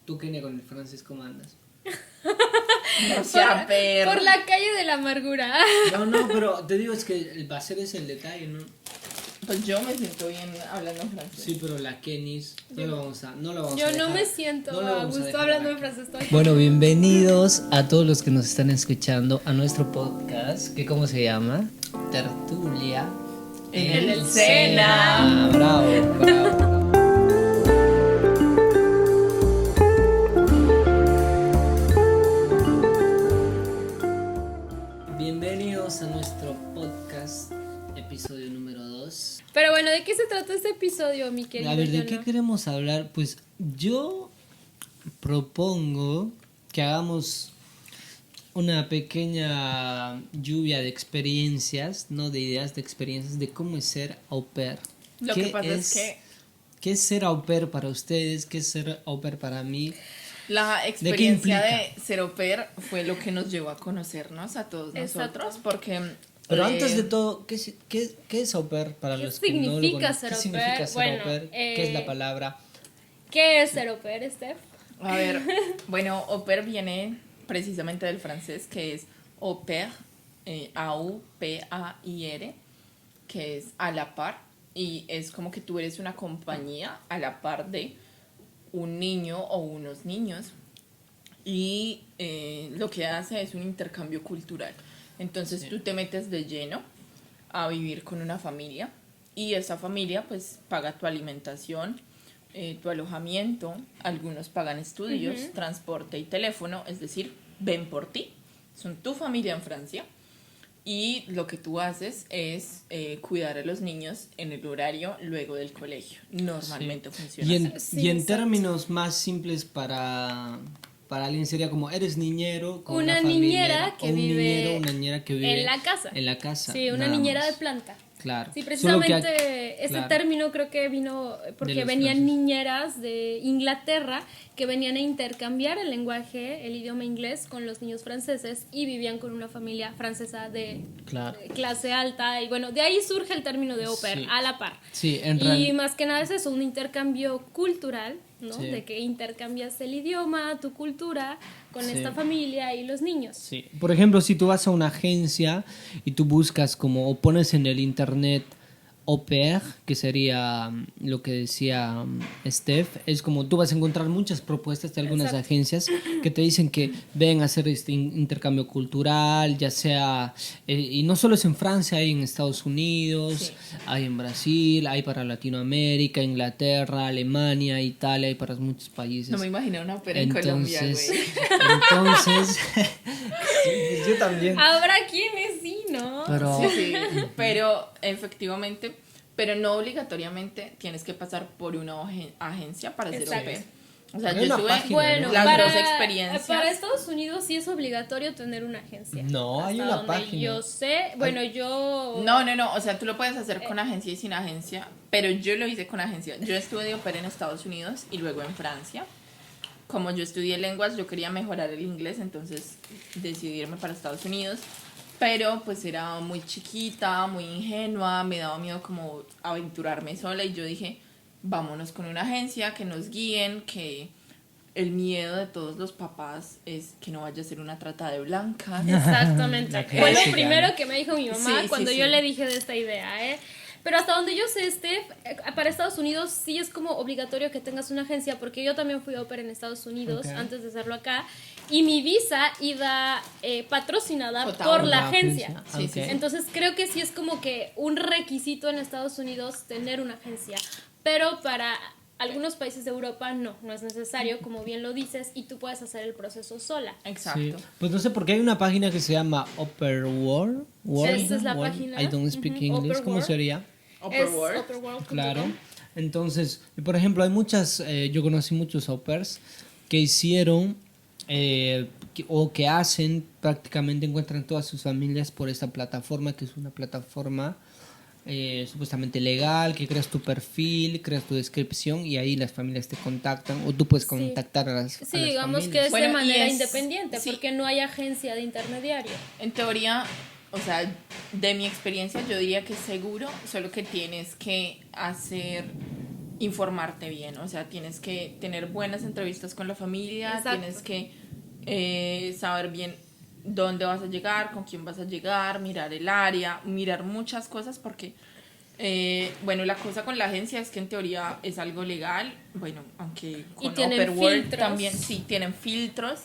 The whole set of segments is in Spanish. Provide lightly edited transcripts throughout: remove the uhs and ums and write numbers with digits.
Tú, Kenia, con el francés, ¿cómo andas? O sea, por la calle de la amargura. No, pero te digo, es que el placer es el detalle, ¿no? Pues yo me siento bien hablando francés. Sí, pero la Kenis no lo vamos a Yo dejar. no me siento No lo a vamos a gusto dejar hablando a de francés. Bueno, bienvenidos a todos los que nos están escuchando a nuestro podcast, que ¿cómo se llama? Tertulia en el Sena. Bravo. Bienvenidos a nuestro podcast, episodio número 2. Pero bueno, ¿de qué se trata este episodio, mi querido? A ver, ¿de Jonah? qué queremos hablar? Pues yo propongo que hagamos una pequeña lluvia de experiencias, no de ideas, de experiencias de cómo es ser au pair. Lo que pasa es que ¿Qué es ser au pair para ustedes? ¿Qué es ser au pair para mí? la experiencia implica? de ser au pair fue lo que nos llevó a conocernos a todos Exacto. nosotros, porque... Pero antes de todo, ¿qué es au pair para ¿Qué los que no lo significa conocen? ser ¿Qué au significa pair? ser Bueno, au pair? ¿Qué es la palabra? ¿Qué es ser au pair, Steph? A ver, bueno, au pair viene precisamente del francés, que es au pair, A-U-P-A-I-R, que es a la par, y es como que tú eres una compañía a la par de un niño o unos niños, y lo que hace es un intercambio cultural. Entonces Sí. tú te metes de lleno a vivir con una familia, y esa familia pues paga tu alimentación, tu alojamiento, algunos pagan estudios, transporte y teléfono, es decir, ven por ti, son tu familia en Francia, y lo que tú haces es cuidar a los niños en el horario luego del colegio. Normalmente funciona Y en, así. y en exacto. términos más simples para alguien sería como eres niñero con Una familia, niñera que o un vive niñero, una niñera que vive en la casa. En la casa. Sí, una nada niñera más. de planta. Claro. Sí, Solo que precisamente ese claro. término creo que vino porque los venían franceses. niñeras de Inglaterra que venían a intercambiar el lenguaje, el idioma inglés con los niños franceses y vivían con una familia francesa de Claro. clase alta y bueno, de ahí surge el término de au pair, Sí. a la par. Sí, en Y realidad. más que nada es eso, un intercambio cultural, ¿no? Sí. De que intercambias el idioma, tu cultura con Sí. esta familia y los niños. Sí. Por ejemplo, si tú vas a una agencia y tú buscas como o pones en el internet au pair, que sería lo que decía Steph, es como tú vas a encontrar muchas propuestas de algunas Exacto. agencias que te dicen que ven a hacer este intercambio cultural, ya sea, y no solo es en Francia, hay en Estados Unidos, Sí. hay en Brasil, hay para Latinoamérica, Inglaterra, Alemania, Italia, hay para muchos países. No me imagino una ópera en Colombia, güey. Entonces, sí, pues yo también. Habrá quienes sí, ¿no? Pero, Sí, pero efectivamente, pero no obligatoriamente tienes que pasar por una agencia para ser au Exacto. pair. O sea, Hay yo una tuve página, Bueno, ¿no? las para, dos experiencias. para Estados Unidos sí es obligatorio tener una agencia. No, hay Hasta una donde página. yo sé, bueno, yo... No, o sea, tú lo puedes hacer con agencia y sin agencia, pero yo lo hice con agencia. Yo estuve de au pair en Estados Unidos y luego en Francia. Como yo estudié lenguas, yo quería mejorar el inglés, entonces decidí irme para Estados Unidos. Pero pues era muy chiquita, muy ingenua, me daba miedo como aventurarme sola y yo dije, vámonos con una agencia que nos guíen, que el miedo de todos los papás es que no vaya a ser una trata de blancas. Exactamente. La Fue lo clásica, primero ¿no? que me dijo mi mamá Sí, cuando sí, yo sí. le dije de esta idea, ¿eh? Pero hasta donde yo sé, Steph, para Estados Unidos sí es como obligatorio que tengas una agencia, porque yo también fui au pair en Estados Unidos Ok. antes de hacerlo acá, y mi visa iba patrocinada Total. por la La agencia. agencia. Sí, Ok. sí, sí. Entonces creo que sí es como que un requisito en Estados Unidos tener una agencia, pero para algunos países de Europa no es necesario, como bien lo dices, y tú puedes hacer el proceso sola. Exacto. Sí. Pues no sé, porque hay una página que se llama Upper World. Esa es la página. I don't speak English. Upper ¿Cómo World. sería? Upper Es World. upperworld.com. Claro. Entonces, por ejemplo, hay muchas, yo conocí muchos au pairs que hicieron o que hacen, prácticamente encuentran todas sus familias por esta plataforma, que es una plataforma supuestamente legal, que creas tu perfil, creas tu descripción y ahí las familias te contactan o tú puedes Sí. contactar a las Sí, a las digamos que familias. es Bueno, de y manera es- independiente, sí. porque no hay agencia de intermediario. En teoría, o sea, de mi experiencia yo diría que es seguro, solo que tienes que hacer informarte bien, o sea, tienes que tener buenas entrevistas con la familia, Exacto. tienes que saber bien dónde vas a llegar, con quién vas a llegar, mirar el área, mirar muchas cosas porque, bueno, la cosa con la agencia es que en teoría es algo legal, bueno, aunque Y con tienen Upper World filtros. también sí tienen filtros,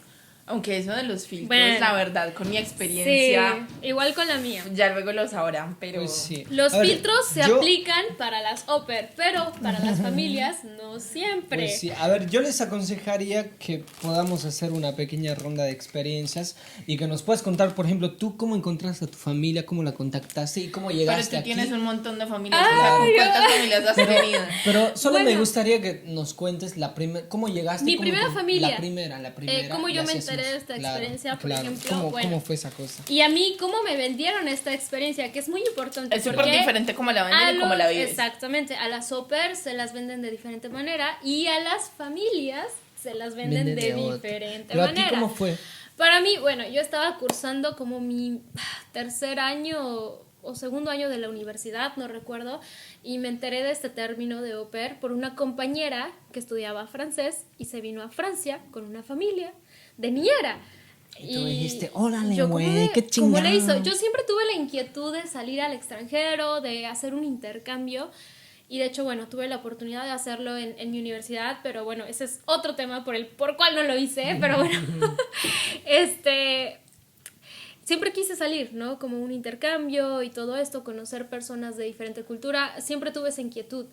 aunque eso de los filtros, Bueno. la verdad, con mi experiencia, Sí, igual con la mía. ya luego lo sabrán, pero... Pues sí. Los A ver, filtros se yo- aplican para las OPER, pero para las familias no siempre. Pues sí, a ver, yo les aconsejaría que podamos hacer una pequeña ronda de experiencias y que nos puedas contar, por ejemplo, tú cómo encontraste a tu familia, cómo la contactaste y cómo Pero llegaste tú aquí. tienes un montón de familias, o sea, ¿cuántas familias has tenido? Pero solo me Bueno. gustaría que nos cuentes la primera, cómo llegaste. Mi cómo primera con- familia. La primera. Cómo yo me gracias, enteré de esta experiencia, por ejemplo, bueno. ¿Cómo fue esa cosa? Y a mí, ¿cómo me vendieron esta experiencia? Que es muy importante. Es súper porque diferente cómo la a venden y cómo la los- vives. Exactamente, a las OPER se las venden de diferente manera y a las familias se las venden Venden de otra. diferente Pero a ti, manera. ¿cómo fue? Para mí, bueno, yo estaba cursando como mi tercer año o segundo año de la universidad, no recuerdo, y me enteré de este término de au pair por una compañera que estudiaba francés y se vino a Francia con una familia de niñera. Y tú dijiste, órale, yo, güey, ¿cómo qué cómo le chingado. hizo? Yo siempre tuve la inquietud de salir al extranjero, de hacer un intercambio. Y de hecho, bueno, tuve la oportunidad de hacerlo en mi universidad, pero bueno, ese es otro tema por cual no lo hice, pero bueno, siempre quise salir, ¿no? Como un intercambio y todo esto, conocer personas de diferente cultura, siempre tuve esa inquietud.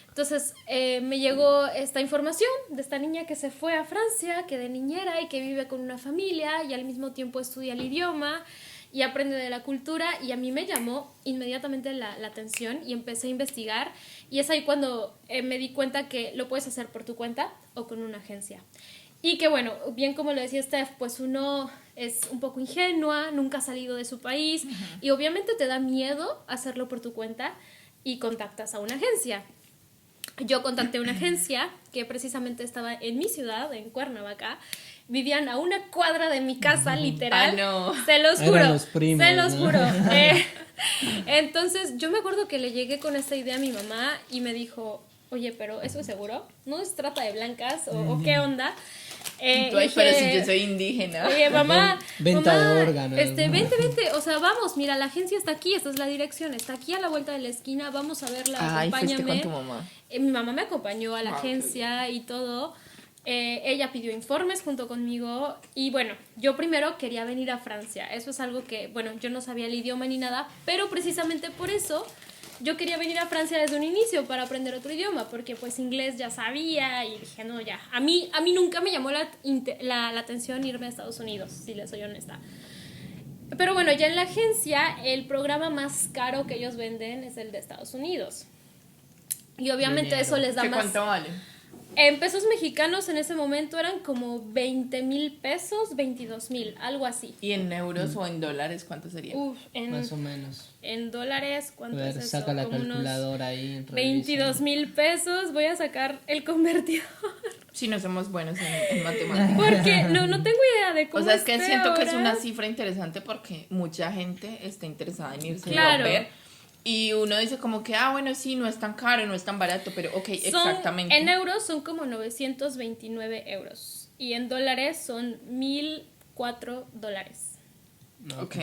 Entonces me llegó esta información de esta niña que se fue a Francia, que de niñera y que vive con una familia y al mismo tiempo estudia el idioma y aprende de la cultura y a mí me llamó inmediatamente la atención y empecé a investigar y es ahí cuando me di cuenta que lo puedes hacer por tu cuenta o con una agencia. Y que bueno, bien como lo decía Steph, pues uno es un poco ingenua, nunca ha salido de su país y obviamente te da miedo hacerlo por tu cuenta y contactas a una agencia. Yo contacté a una agencia que precisamente estaba en mi ciudad, en Cuernavaca. Vivían a una cuadra de mi casa, literal. Ah, no. Se los Eran juro. los primos, se los ¿no? juro. Entonces, yo me acuerdo que le llegué con esta idea a mi mamá y me dijo, oye, pero ¿eso es seguro? ¿No se trata de blancas o qué onda? Y tú, ay, dije, pero si yo soy indígena. Oye, mamá, Venta mamá, de órganos, ¿no? vente, o sea, vamos, mira, la agencia está aquí, esta es la dirección, está aquí a la vuelta de la esquina, vamos a verla, Ay, fuiste acompáñame. con tu mamá. Mi mamá me acompañó a la Ah, qué agencia y todo. Ella pidió informes junto conmigo y bueno, yo primero quería venir a Francia. Eso es algo que, bueno, yo no sabía el idioma ni nada, pero precisamente por eso yo quería venir a Francia desde un inicio para aprender otro idioma, porque pues inglés ya sabía y dije, no, ya. A mí nunca me llamó la atención irme a Estados Unidos, si les soy honesta. Pero bueno, ya en la agencia, el programa más caro que ellos venden es el de Estados Unidos. Y obviamente Dinero. eso les da ¿Qué más... cuánto vale? En pesos mexicanos en ese momento eran como 20,000 pesos, 22,000, algo así. ¿Y en euros o en dólares cuánto sería? Uf, Más o menos. en dólares, A ¿cuánto ver, es eso? saca la Como unos calculadora ahí. revisa. 22,000 pesos. Voy a sacar el convertidor. Si no somos buenos en matemáticas. Porque no tengo idea de cómo O sea, es que esté siento que es ahora. una cifra interesante porque mucha gente está interesada en irse Claro. a ver. Y uno dice como que, bueno, sí, no es tan caro, no es tan barato, pero ok, exactamente. En euros son como 929 euros. Y en dólares son 1,004 dólares. No, Ok.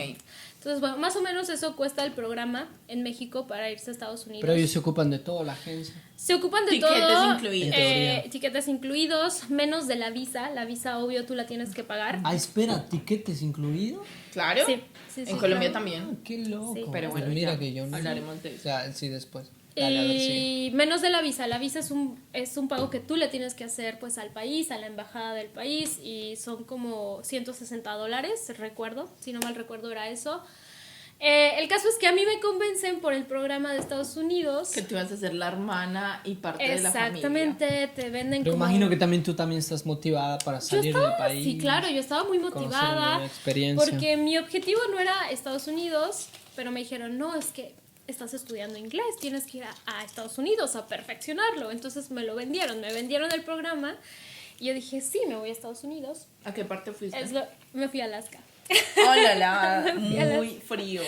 Entonces, bueno, más o menos eso cuesta el programa en México para irse a Estados Unidos. Pero ellos se ocupan de todo, la agencia. Se ocupan de Tiquetes todo. incluidos. En teoría. Tiquetes incluidos, menos de la visa. La visa, obvio, tú la tienes que pagar. Ah, espera, ¿tiquetes incluido? Claro. Sí, sí, En sí, Colombia claro. también. Qué loco. Sí. Pero bueno, mira ya, que yo no. hablaremos de eso. O sea, sí, después. Dale, a ver, sí. Y menos de la visa. La visa es un pago que tú le tienes que hacer pues al país, a la embajada del país. Y son como 160 dólares, recuerdo. Si no mal recuerdo era eso. El caso es que a mí me convencen por el programa de Estados Unidos. Que tú vas a ser la hermana y parte de la familia. Exactamente, te venden Pero como... imagino que también tú también estás motivada para Yo salir estaba, del país. sí, claro, yo estaba muy conocer una motivada nueva experiencia. porque mi objetivo no era Estados Unidos, pero me dijeron, no, es que estás estudiando inglés, tienes que ir a Estados Unidos a perfeccionarlo. Entonces me vendieron el programa y yo dije, sí, me voy a Estados Unidos. ¿A qué parte fuiste? Me fui a Alaska. Hola, la muy frío.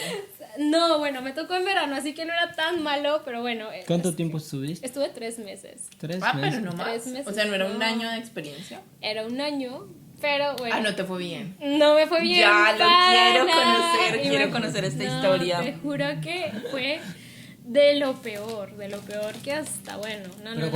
No, bueno, me tocó en verano, así que no era tan malo, pero bueno. ¿Cuánto tiempo estuviste? Estuve 3 meses. 3 meses. Pero no más. 3 meses, O sea, no era un no. año de experiencia. Era un año, pero bueno. No te fue bien. No me fue bien. Ya lo para quiero nada. conocer, Y quiero conocer esta no, historia. Te juro que fue de lo peor que hasta, bueno, Pero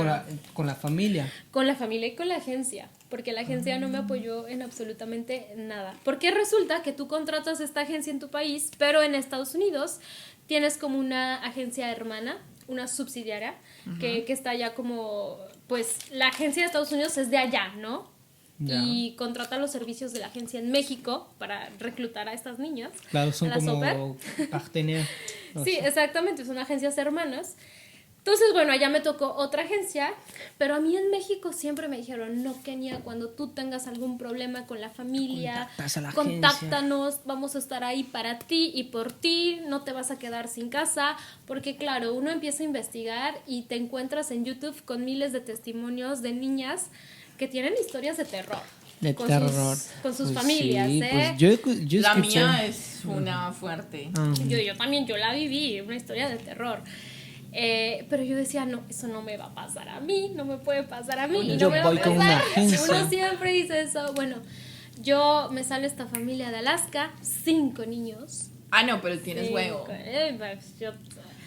con la familia. Con la familia y con la agencia, porque la agencia no me apoyó en absolutamente nada. Porque resulta que tú contratas esta agencia en tu país, pero en Estados Unidos tienes como una agencia hermana, una subsidiaria, que está allá como, pues la agencia de Estados Unidos es de allá, ¿no? Ya. Y contrata los servicios de la agencia en México para reclutar a estas niñas. Claro, son a las au pair. como partenaires. Sí, exactamente, son agencias hermanas. Entonces, bueno, allá me tocó otra agencia, pero a mí en México siempre me dijeron, no, Kenia, cuando tú tengas algún problema con la familia, Contactas a la contáctanos, vamos a estar ahí para ti y por ti, no te vas a quedar sin casa, porque claro, uno empieza a investigar y te encuentras en YouTube con miles de testimonios de niñas que tienen historias de terror. De con terror. con sus Pues familias, sí, ¿eh? pues yo La escuché. mía es una fuerte. Yo también, yo la viví, una historia de terror. Pero yo decía, no, eso no me va a pasar a mí, no me puede pasar a mí. Y Yo no me va voy a con una pasar. agencia. Uno siempre dice eso. Bueno, yo me sale esta familia de Alaska, 5 niños. No, pero tienes Cinco. huevo. Pues,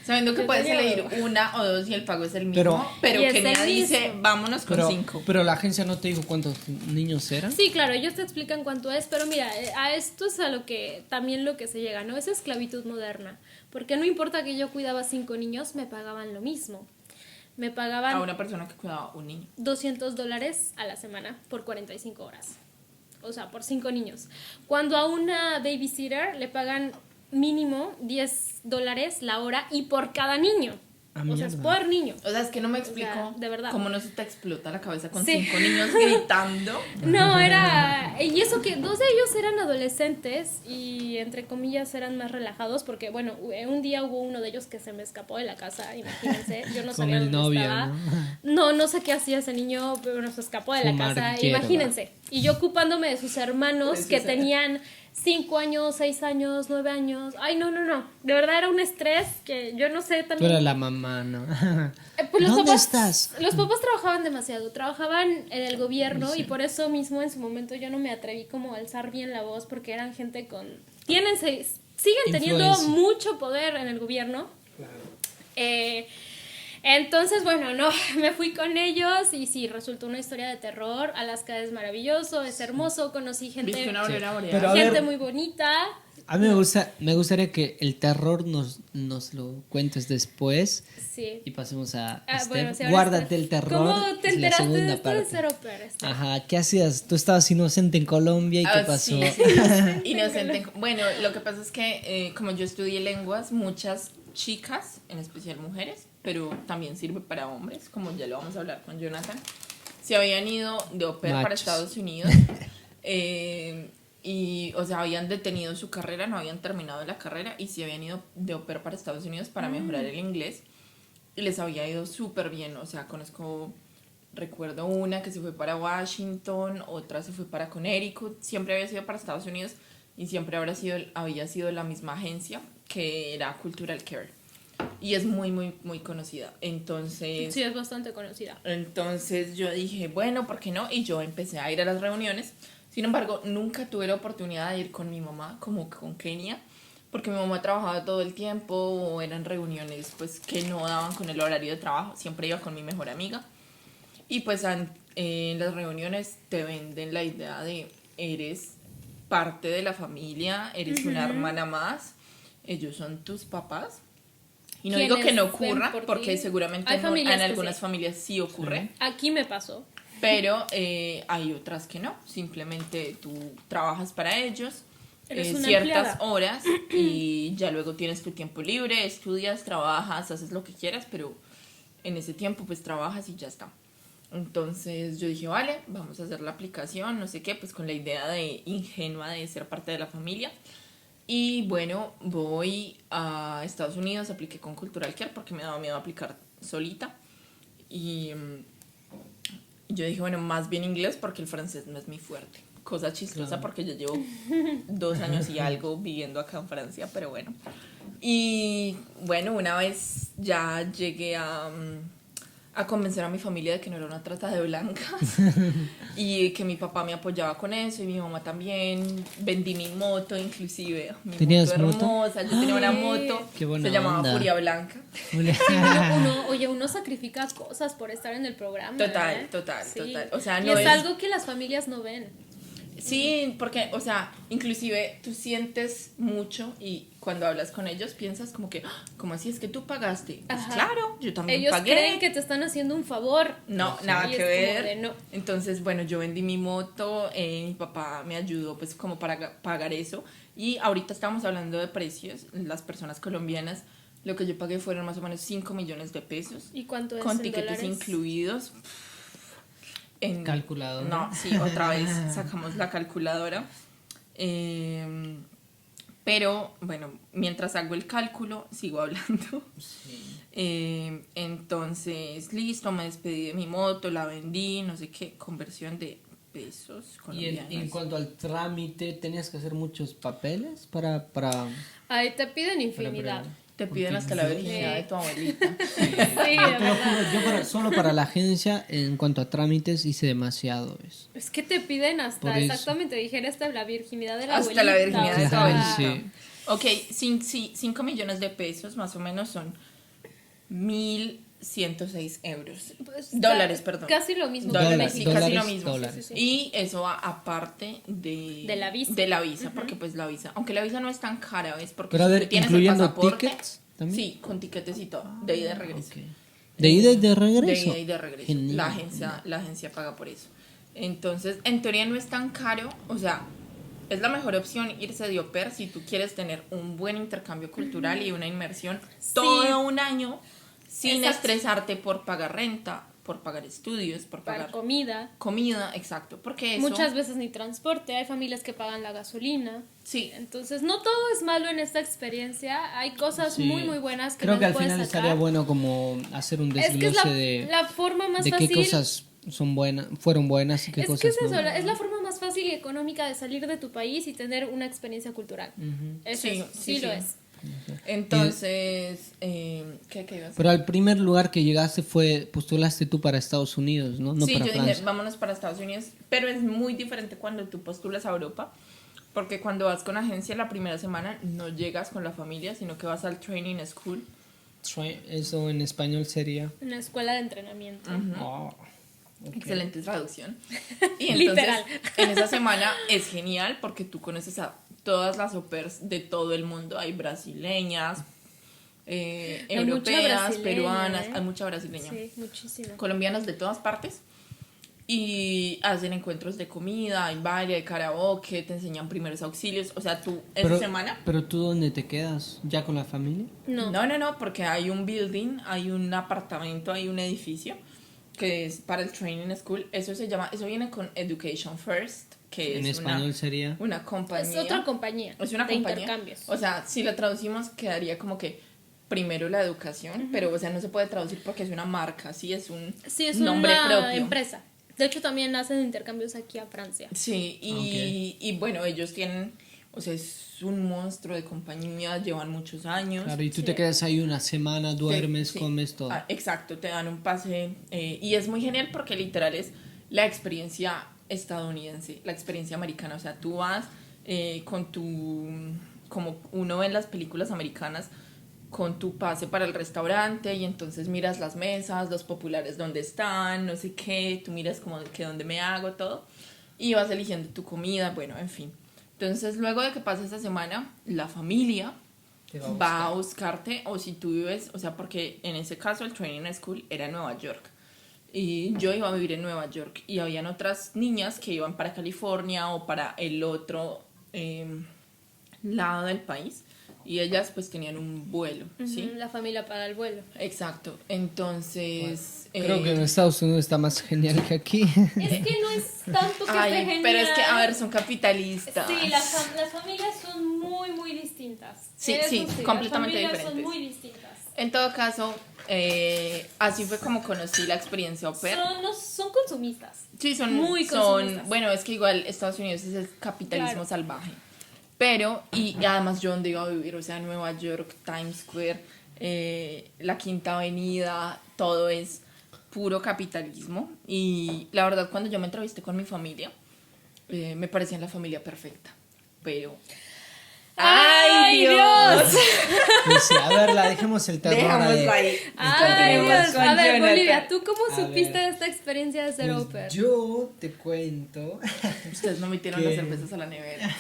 Sabiendo que yo puedes tenía elegir huevo. 1 o 2 y el pago es el mismo. Pero y es Kenia el dice, mismo. vámonos con 5. Pero la agencia no te dijo cuántos niños eran. Sí, claro, ellos te explican cuánto es, pero mira, a esto es a lo que también lo que se llega, ¿no? Es esclavitud moderna, porque no importa que yo cuidaba 5 niños, me pagaban lo mismo. Me pagaban A una persona que cuidaba un niño. $200 a la semana por 45 horas. O sea, por 5 niños. Cuando a una babysitter le pagan mínimo $10 la hora y por cada niño. O sea, es por niño. O sea, es que no me O explico sea, de verdad. cómo no se te explota la cabeza con Sí. 5 niños gritando. No, era... Y eso que 2 de ellos eran adolescentes y entre comillas eran más relajados porque, bueno, un día hubo uno de ellos que se me escapó de la casa, imagínense. Yo no Con sabía el dónde novio, estaba. No sé qué hacía ese niño, pero se escapó de la Fumar casa, hierba. imagínense. Y yo ocupándome de sus hermanos que tenían 5 años, 6 años, 9 años. Ay, no. De verdad era un estrés que yo no sé Tú también. eras la mamá, ¿no? Pues los ¿Dónde papás, estás? Los papás trabajaban demasiado, trabajaban en el gobierno y por eso mismo en su momento yo no me atreví como a alzar bien la voz porque eran gente con... siguen teniendo Influencia. mucho poder en el gobierno. Entonces, bueno, no, me fui con ellos y sí, resultó una historia de terror. Alaska es maravilloso, es hermoso, conocí ¿Viste gente, una aurora Sí. boreal? Pero a gente ver, muy bonita. A mí me gustaría que el terror nos lo cuentes después Sí. y pasemos a Bueno, sí, ahora Guárdate está. el terror. ¿Cómo te es la enteraste de segunda esto de parte. ser au pair, Esther? Ajá, ¿qué hacías? Tú estabas inocente en Colombia y ¿qué pasó? Sí. Inocente. Bueno, lo que pasa es que como yo estudié lenguas, muchas chicas, en especial mujeres, pero también sirve para hombres, como ya lo vamos a hablar con Jonathan, se habían ido de au pair para Machos. Estados Unidos y, o sea, habían detenido su carrera, no habían terminado la carrera y se habían ido de au pair para Estados Unidos para mejorar el inglés y les había ido súper bien, o sea, recuerdo una que se fue para Washington, otra se fue para Connecticut, siempre había sido para Estados Unidos y siempre había sido la misma agencia que era Cultural Care y es muy muy muy conocida. Entonces Sí, es bastante conocida. yo dije, bueno, ¿por qué no? Y yo empecé a ir a las reuniones. Sin embargo, nunca tuve la oportunidad de ir con mi mamá, como con Kenia, porque mi mamá trabajaba todo el tiempo o eran reuniones pues que no daban con el horario de trabajo. Siempre iba con mi mejor amiga. Y pues en las reuniones te venden la idea de eres parte de la familia, eres una hermana más, ellos son tus papás. Y no digo que no Quienes ven ocurra, por porque ti. seguramente Hay familias en que algunas sí. familias sí ocurre, Aquí me pasó. pero hay otras que no. Simplemente tú trabajas para ellos Eres una ciertas empleada. horas y ya luego tienes tu tiempo libre, estudias, trabajas, haces lo que quieras, pero en ese tiempo pues trabajas y ya está. Entonces yo dije, vale, vamos a hacer la aplicación, no sé qué, pues con la idea de ingenua de ser parte de la familia. Y bueno, voy a Estados Unidos, apliqué con Cultural Care porque me daba miedo aplicar solita. Y yo dije, bueno, más bien inglés porque el francés no es muy fuerte. cosa chistosa Claro. porque yo llevo 2 años y algo viviendo acá en Francia, pero bueno. Y bueno, una vez ya llegué a convencer a mi familia de que no era una trata de blancas y que mi papá me apoyaba con eso y mi mamá también. Vendí mi moto inclusive, mi ¿Tenías moto moto? hermosa, yo tenía una moto, Qué buena se llamaba onda. Furia Blanca. Uno sacrifica cosas por estar en el programa. Total, ¿eh? total, Sí. total. O sea, y no es es algo que las familias no ven. Sí, porque, o sea, inclusive tú sientes mucho y cuando hablas con ellos piensas como que, "Ah, ¿cómo así es que tú pagaste?" Pues Ajá. claro, yo también Ellos pagué. creen que te están haciendo un favor. No, Sí. nada Y que es como ver. de no. Entonces, bueno, yo vendí mi moto, mi papá me ayudó pues como para pagar eso. Y ahorita estamos hablando de precios, las personas colombianas, lo que yo pagué fueron más o menos 5 millones de pesos, ¿Y cuánto es con en tiquetes dólares? incluidos. Calculadora. No, sí, otra vez sacamos la calculadora. Pero bueno, mientras hago el cálculo, sigo hablando. Sí. Entonces, listo, me despedí de mi moto, la vendí, no sé qué, conversión de pesos Y colombianos. en cuanto al trámite, ¿tenías que hacer muchos papeles para Ahí te piden infinidad. Te piden hasta la virginidad de tu abuelita. Sí, de Te lo verdad. juro, yo solo para la agencia, en cuanto a trámites, hice demasiado eso. Es que te piden Por hasta, eso. exactamente, dijeron hasta la virginidad de la Hasta abuelita. la virginidad de tu Claro, abuelita. sí. Ok, 5 millones de pesos más o menos son 1.106 euros. Pues, Dólares, perdón. Casi lo mismo Dólares, que en sí, México. casi dólares, lo mismo. dólares. Sí, sí, sí. Y eso va aparte De la visa. De la visa, porque pues la visa, aunque la visa no es tan cara, ¿ves? Porque Pero a si ver, tú tienes ¿incluyendo el pasaporte, tickets también? Sí, con tiquetes y todo, de ida y de regreso. Ok. ¿De ida y de regreso? De ida y de regreso. Genial. La agencia paga por eso. Entonces, en teoría no es tan caro, o sea, es la mejor opción irse de au pair si tú quieres tener un buen intercambio cultural y una inmersión todo un año sin Exacto. estresarte por pagar renta, por pagar estudios, por Para pagar comida. comida, exacto, porque eso Muchas veces ni transporte, hay familias que pagan la gasolina. sí, Entonces, no todo es malo en esta experiencia. Hay cosas Sí. muy, muy buenas que Creo nos que al puedes final sacar. estaría bueno como hacer un Es que es desglose la forma más de fácil. qué cosas son buenas, fueron buenas y qué Es cosas que es eso, no. es la forma más fácil y económica de salir de tu país y tener una experiencia cultural. Es Sí, eso, sí, sí lo sí. es. Entonces, ¿qué ibas a decir? Pero al primer lugar que llegaste postulaste tú para Estados Unidos, ¿no? No Sí, para yo Francia. dije, vámonos para Estados Unidos, pero es muy diferente cuando tú postulas a Europa, porque cuando vas con agencia la primera semana no llegas con la familia, sino que vas al training school. Eso en español sería. Una escuela de entrenamiento. Oh, ok. Excelente traducción. Y entonces, Literal. en esa semana es genial porque tú conoces a todas las au pairs de todo el mundo. Hay brasileñas, Hay mucha europeas, brasileña, peruanas, ¿eh? hay mucha brasileña. Sí, muchísimo. Colombianas de todas partes y hacen encuentros de comida, hay baile, hay karaoke, te enseñan primeros auxilios, o sea, tú esa semana... Pero tú ¿dónde te quedas? ¿Ya con la familia? No, porque hay un building, hay un apartamento, hay un edificio que es para el training school, eso viene con Education First, que En es español sería. una compañía. Es otra compañía. Es una de compañía. intercambios. O sea, si la traducimos quedaría como que primero la educación, pero o sea, no se puede traducir porque es una marca, sí, es un Sí, es nombre una propio. empresa. De hecho, también hacen intercambios aquí a Francia. Sí, y bueno, ellos tienen, o sea, es un monstruo de compañía, llevan muchos años. Claro, y tú Sí. te quedas ahí una semana, duermes, Sí. comes todo. Ah, exacto, te dan un pase y es muy genial porque literal es la experiencia estadounidense, la experiencia americana, o sea, tú vas con tu, como uno ve en las películas americanas, con tu pase para el restaurante y entonces miras las mesas, los populares dónde están, no sé qué, tú miras como que dónde me hago, todo, y vas eligiendo tu comida, bueno, en fin. Entonces, luego de que pase esa semana, la familia Te va a buscarte, o si tú vives, o sea, porque en ese caso el training school era en Nueva York, y yo iba a vivir en Nueva York, y habían otras niñas que iban para California o para el otro lado del país, y ellas pues tenían un vuelo, ¿sí? La familia para el vuelo. Exacto, entonces... Creo que en Estados Unidos está más genial que aquí. Es que no es tanto que Ay, esté genial. pero es que, a ver, son capitalistas. Sí, las familias son muy, muy distintas. Sí, Eso sí, completamente las familias son diferentes. muy distintas. En todo caso, así fue como conocí la experiencia au pair. Son consumistas. Sí, son muy consumistas. bueno, es que igual Estados Unidos es el capitalismo Claro. salvaje. Pero, y además yo donde iba a vivir, o sea, Nueva York, Times Square, la Quinta Avenida, todo es puro capitalismo. Y la verdad, cuando yo me entrevisté con mi familia, me parecían la familia perfecta. Pero... ¡Ay, Dios! Pues sí, a ver, la dejemos el terror Dejémoslo ahí. ahí. Ay, Continuemos Dios. con A ver, Jonathan. Bolivia, ¿tú cómo A supiste ver. de esta experiencia de ser au pair? Pues yo te cuento. Ustedes no metieron ¿Qué? las cervezas a la nevera.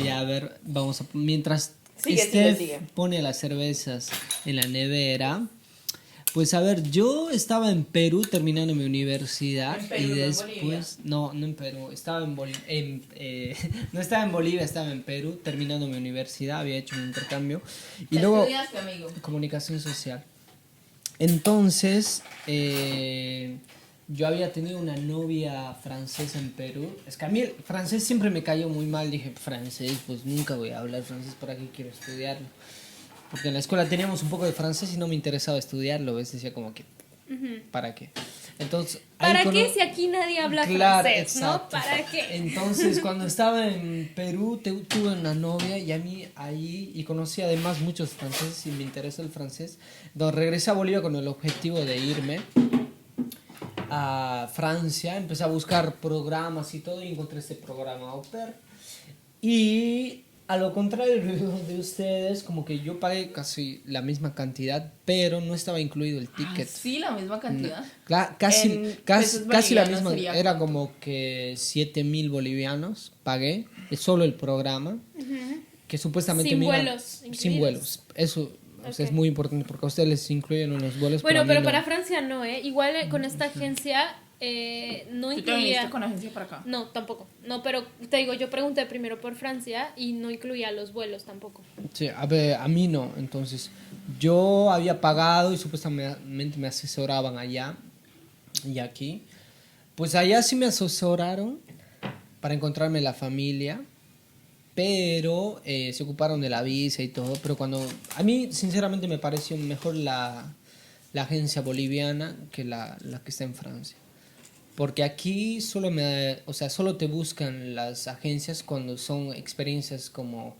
Y a ver, vamos a. Mientras Sigue, Steph sigue. pone las cervezas en la nevera. Pues a ver, yo estaba en Perú terminando mi universidad En Perú, y no en después, no en Perú, estaba no estaba en Bolivia, estaba en Perú terminando mi universidad, había hecho un intercambio y ¿Qué luego estudiaste, amigo? comunicación social. Entonces, yo había tenido una novia francesa en Perú. Es que a mí el francés siempre me cayó muy mal. Dije, francés, pues nunca voy a hablar francés, ¿para qué quiero estudiarlo? Porque en la escuela teníamos un poco de francés y no me interesaba estudiarlo. ¿Ves? Decía como que, ¿para qué? Entonces, ahí ¿Para qué si aquí nadie habla francés, exacto. no? ¿Para qué? Entonces, cuando estaba en Perú, tuve una novia y a mí ahí, y conocí además muchos franceses y me interesó el francés. Entonces, regresé a Bolivia con el objetivo de irme a Francia. Empecé a buscar programas y todo y encontré este programa Au Pair. Y a lo contrario de ustedes, como que yo pagué casi la misma cantidad, pero no estaba incluido el ticket. Sí, la misma cantidad. Casi, En casi, pesos casi la bolivianos misma. sería Era ¿cuánto? como que 7.000 bolivianos pagué. Es solo el programa. Que supuestamente Sin me iba- vuelos Sin incluidos. vuelos. Eso o sea, es Ok. muy importante porque a ustedes les incluyen unos vuelos. Bueno, a mí pero no. para Francia no, ¿eh? Igual con esta agencia no ¿Tú te viniste incluía... con agencia para acá? No, tampoco. No, pero te digo, yo pregunté primero por Francia y no incluía los vuelos tampoco. Sí, a ver, a mí no. Entonces, yo había pagado y supuestamente me asesoraban allá y aquí. Pues allá sí me asesoraron para encontrarme la familia, pero se ocuparon de la visa y todo. Pero cuando... A mí, sinceramente, me pareció mejor la agencia boliviana que la que está en Francia. Porque aquí solo te buscan las agencias cuando son experiencias como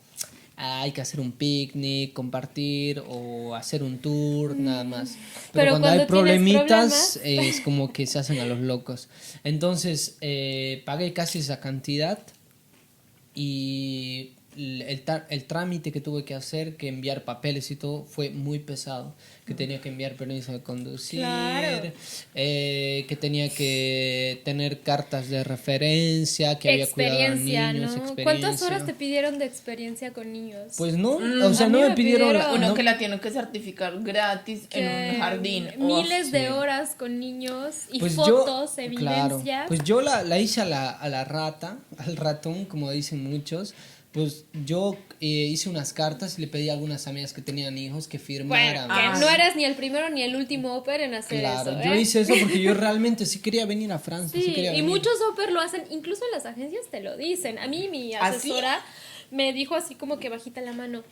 hay que hacer un picnic, compartir o hacer un tour, nada más. Pero Cuando hay cuando tienes problemitas problemas- es como que se hacen a los locos. Entonces pagué casi esa cantidad y el trámite que tuve que hacer, que enviar papeles y todo, fue muy pesado. Que tenía que enviar permiso de conducir, Claro. Que tenía que tener cartas de referencia, que había cuidado a Experiencia, niños, ¿no? experiencia. ¿Cuántas horas te pidieron de experiencia con niños? Pues no, Mm, o sea, a no mí me me pidieron... pidieron- Uno no- que la tiene que certificar gratis Que en un jardín. miles sí. de horas con niños y Pues fotos, claro, evidencias. pues yo la hice a la rata, al ratón, como dicen muchos. Pues yo hice unas cartas y le pedí a algunas amigas que tenían hijos que firmaran. Bueno, que Ah, no sí. eres ni el primero ni el último au pair en hacer Claro, eso, yo ¿eh? hice eso porque yo realmente sí quería venir a Francia. Sí, Sí, quería y venir. muchos au pair lo hacen, incluso las agencias te lo dicen. A mí mi ¿Ah, sí? asesora me dijo así como que bajita la mano.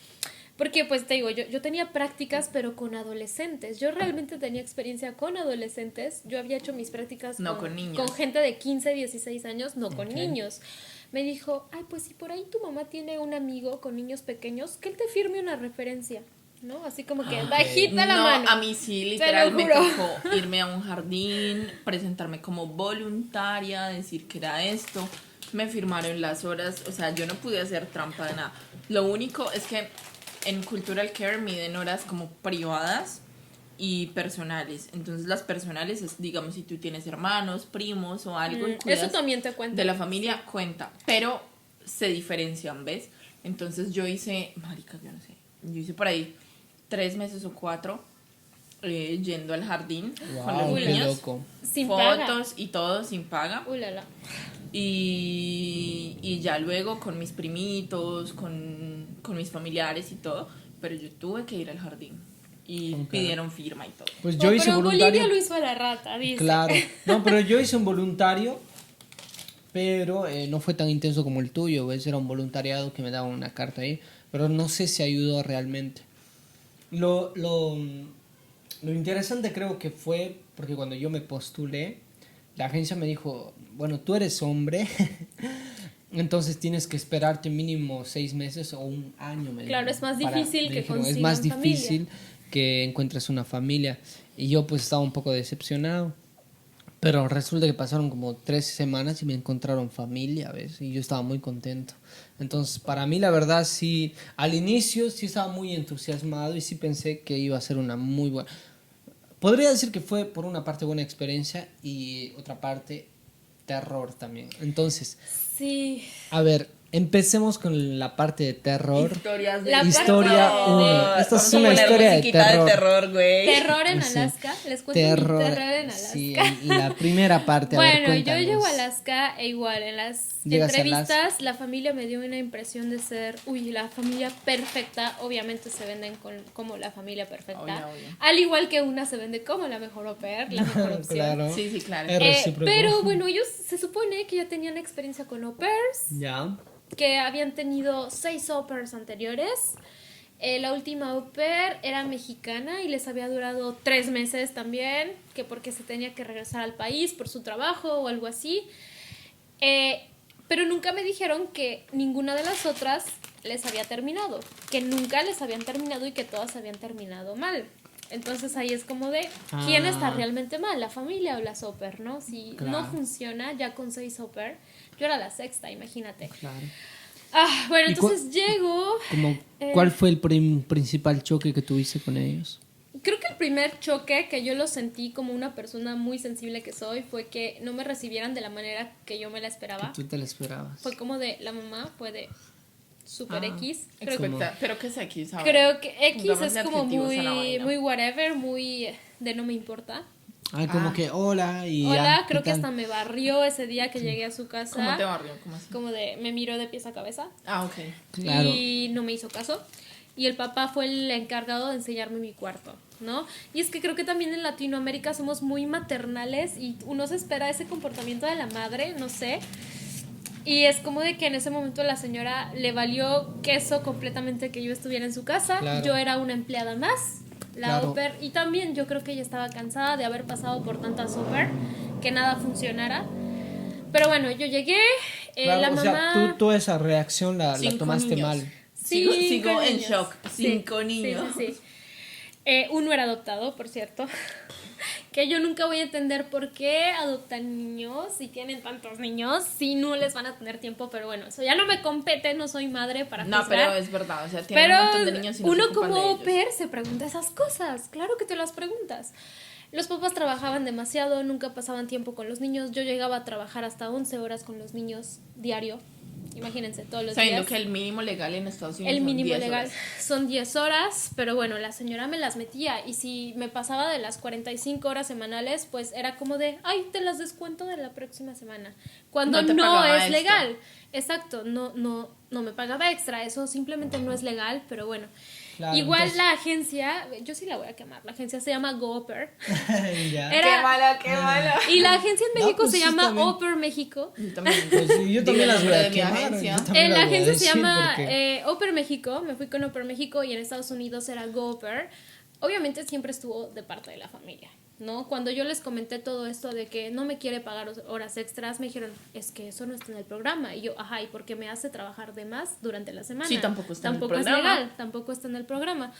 Porque pues te digo, yo tenía prácticas pero con adolescentes. Yo realmente tenía experiencia con adolescentes. Yo había hecho mis prácticas No, con niños. con gente de 15, 16 años, no con Ok. niños. Me dijo, ay, pues si por ahí tu mamá tiene un amigo con niños pequeños, que él te firme una referencia, ¿no? Así como que bajita la no, mano. a mí sí, literal, me juro. tocó irme a un jardín, presentarme como voluntaria, decir que era esto. Me firmaron las horas, o sea, yo no pude hacer trampa de nada. Lo único es que en Cultural Care miden horas como privadas y personales. Entonces las personales es, digamos, si tú tienes hermanos, primos o algo y cuidas Eso también te cuento. de la familia, cuenta. Pero se diferencian, ¿ves? Entonces yo hice, marica, yo no sé, yo hice por ahí 3 meses o 4 yendo al jardín con los Wow, qué niños. loco. Sin paga. Fotos y todo sin paga. Ulala. Y ya luego con mis primitos, con mis familiares y todo. Pero yo tuve que ir al jardín. Y Ok. pidieron firma y todo. Pues yo hice pero voluntario. Bolivia lo hizo a la rata, dice. Claro. No, pero yo hice un voluntario, pero no fue tan intenso como el tuyo, ¿ves? Era un voluntariado que me daba una carta ahí, pero no sé si ayudó realmente. Lo interesante creo que fue porque cuando yo me postulé, la agencia me dijo, bueno, tú eres hombre, entonces tienes que esperarte mínimo 6 meses o un año. Claro, es más difícil que consigan es más familia. difícil que encuentres una familia. Y yo pues estaba un poco decepcionado. Pero resulta que pasaron como 3 semanas y me encontraron familia, ¿ves? Y yo estaba muy contento. Entonces, para mí, la verdad, sí, al inicio sí estaba muy entusiasmado y sí pensé que iba a ser una muy buena... Podría decir que fue por una parte buena experiencia y otra parte terror también. Entonces, Sí. a ver, empecemos con la parte de terror. Historias de La parte Historia de- 1. Esta es Vamos a una poner historia de musiquita terror. de terror, güey. Terror en Sí. Alaska. Les cuento mi terror en Alaska. Sí, y la primera parte, a ver, Bueno, yo cuéntanos. llego a Alaska e igual en las Llegas a entrevistas la familia me dio una impresión de ser, la familia perfecta. Obviamente se venden como la familia perfecta. Obvio. Al igual que una se vende como la mejor au pair, la mejor opción. Claro. Sí, sí, claro. Es recíproco. Pero bueno, ellos se supone que ya tenían experiencia con au pairs, Ya. que habían tenido 6 au pairs anteriores. La última au pair era mexicana y les había durado 3 meses también, que porque se tenía que regresar al país por su trabajo o algo así. Pero nunca me dijeron que ninguna de las otras les había terminado, que nunca les habían terminado y que todas habían terminado mal. Entonces ahí es como de, ¿quién está realmente mal? ¿La familia o las au pair, no? Si Claro. no funciona ya con 6 au pair, yo era la sexta, imagínate. Claro. Bueno, ¿Y entonces llego... Como, ¿cuál fue el principal choque que tuviste con ellos? Creo que el primer choque que yo lo sentí como una persona muy sensible que soy fue que no me recibieran de la manera que yo me la esperaba. Que tú te lo esperabas. Fue como de, la mamá fue de super X. Creo, Pero ¿qué es X ahora? creo que X Pongámosle es como adjetivos a la muy, vaina. muy whatever, muy de no me importa. Ay, como que hola y Hola, ya, creo ¿qué que tal? hasta me barrió ese día que llegué a su casa. ¿Cómo te barrió? ¿Cómo así? Como de, me miró de pies a cabeza. Ah, ok. Claro. Y no me hizo caso. Y el papá fue el encargado de enseñarme mi cuarto, ¿no? Y es que creo que también en Latinoamérica somos muy maternales y uno se espera ese comportamiento de la madre, no sé. Y es como de que en ese momento la señora le valió queso completamente que yo estuviera en su casa. Claro. Yo era una empleada más, la Claro. au pair. Y también yo creo que ella estaba cansada de haber pasado por tantas au pair, que nada funcionara. Pero bueno, yo llegué, Claro, la o mamá... sea, tú esa reacción la 5 tomaste niños. mal. Sigo Cinco en niños. shock. Sí, 5 niños. Sí. Uno era adoptado, por cierto. Que yo nunca voy a entender por qué adoptan niños si tienen tantos niños, si no les van a tener tiempo, pero bueno, eso ya no me compete, no soy madre para No, juzgar. pero es verdad. O sea, tienen un montón de niños y no se uno ocupan como de au ellos. pair se pregunta esas cosas, claro que te las preguntas. Los papás trabajaban demasiado, nunca pasaban tiempo con los niños. Yo llegaba a trabajar hasta 11 horas con los niños diario. Imagínense, todos los Sabiendo días. que el mínimo legal en Estados Unidos El son mínimo 10 legal horas. son 10 horas, pero bueno, la señora me las metía y si me pasaba de las 45 horas semanales, pues era como de, ay, te las descuento de la próxima semana. Cuando No te no pagaba es extra. legal. Exacto, no me pagaba extra, eso simplemente no es legal, pero bueno. Claro, Igual entonces- la agencia, yo sí la voy a quemar, la agencia se llama Go Au Pair. Ya. Era- Qué malo, qué malo. Y la agencia en No, México pues se sí, llama está bien. Au Pair México. Yo también. Pues sí, yo también Dime las el voy nombre a de mi quemar. agencia. yo también La las voy a agencia se decir llama porque- Au Pair México, me fui con Au Pair México y en Estados Unidos era Go Au Pair. Obviamente siempre estuvo de parte de la familia, ¿no? Cuando yo les comenté todo esto de que no me quiere pagar horas extras, me dijeron, es que eso no está en el programa. Y yo, ajá, ¿y por qué me hace trabajar de más durante la semana? Sí, tampoco está en el Tampoco es programa. legal, tampoco está en el programa.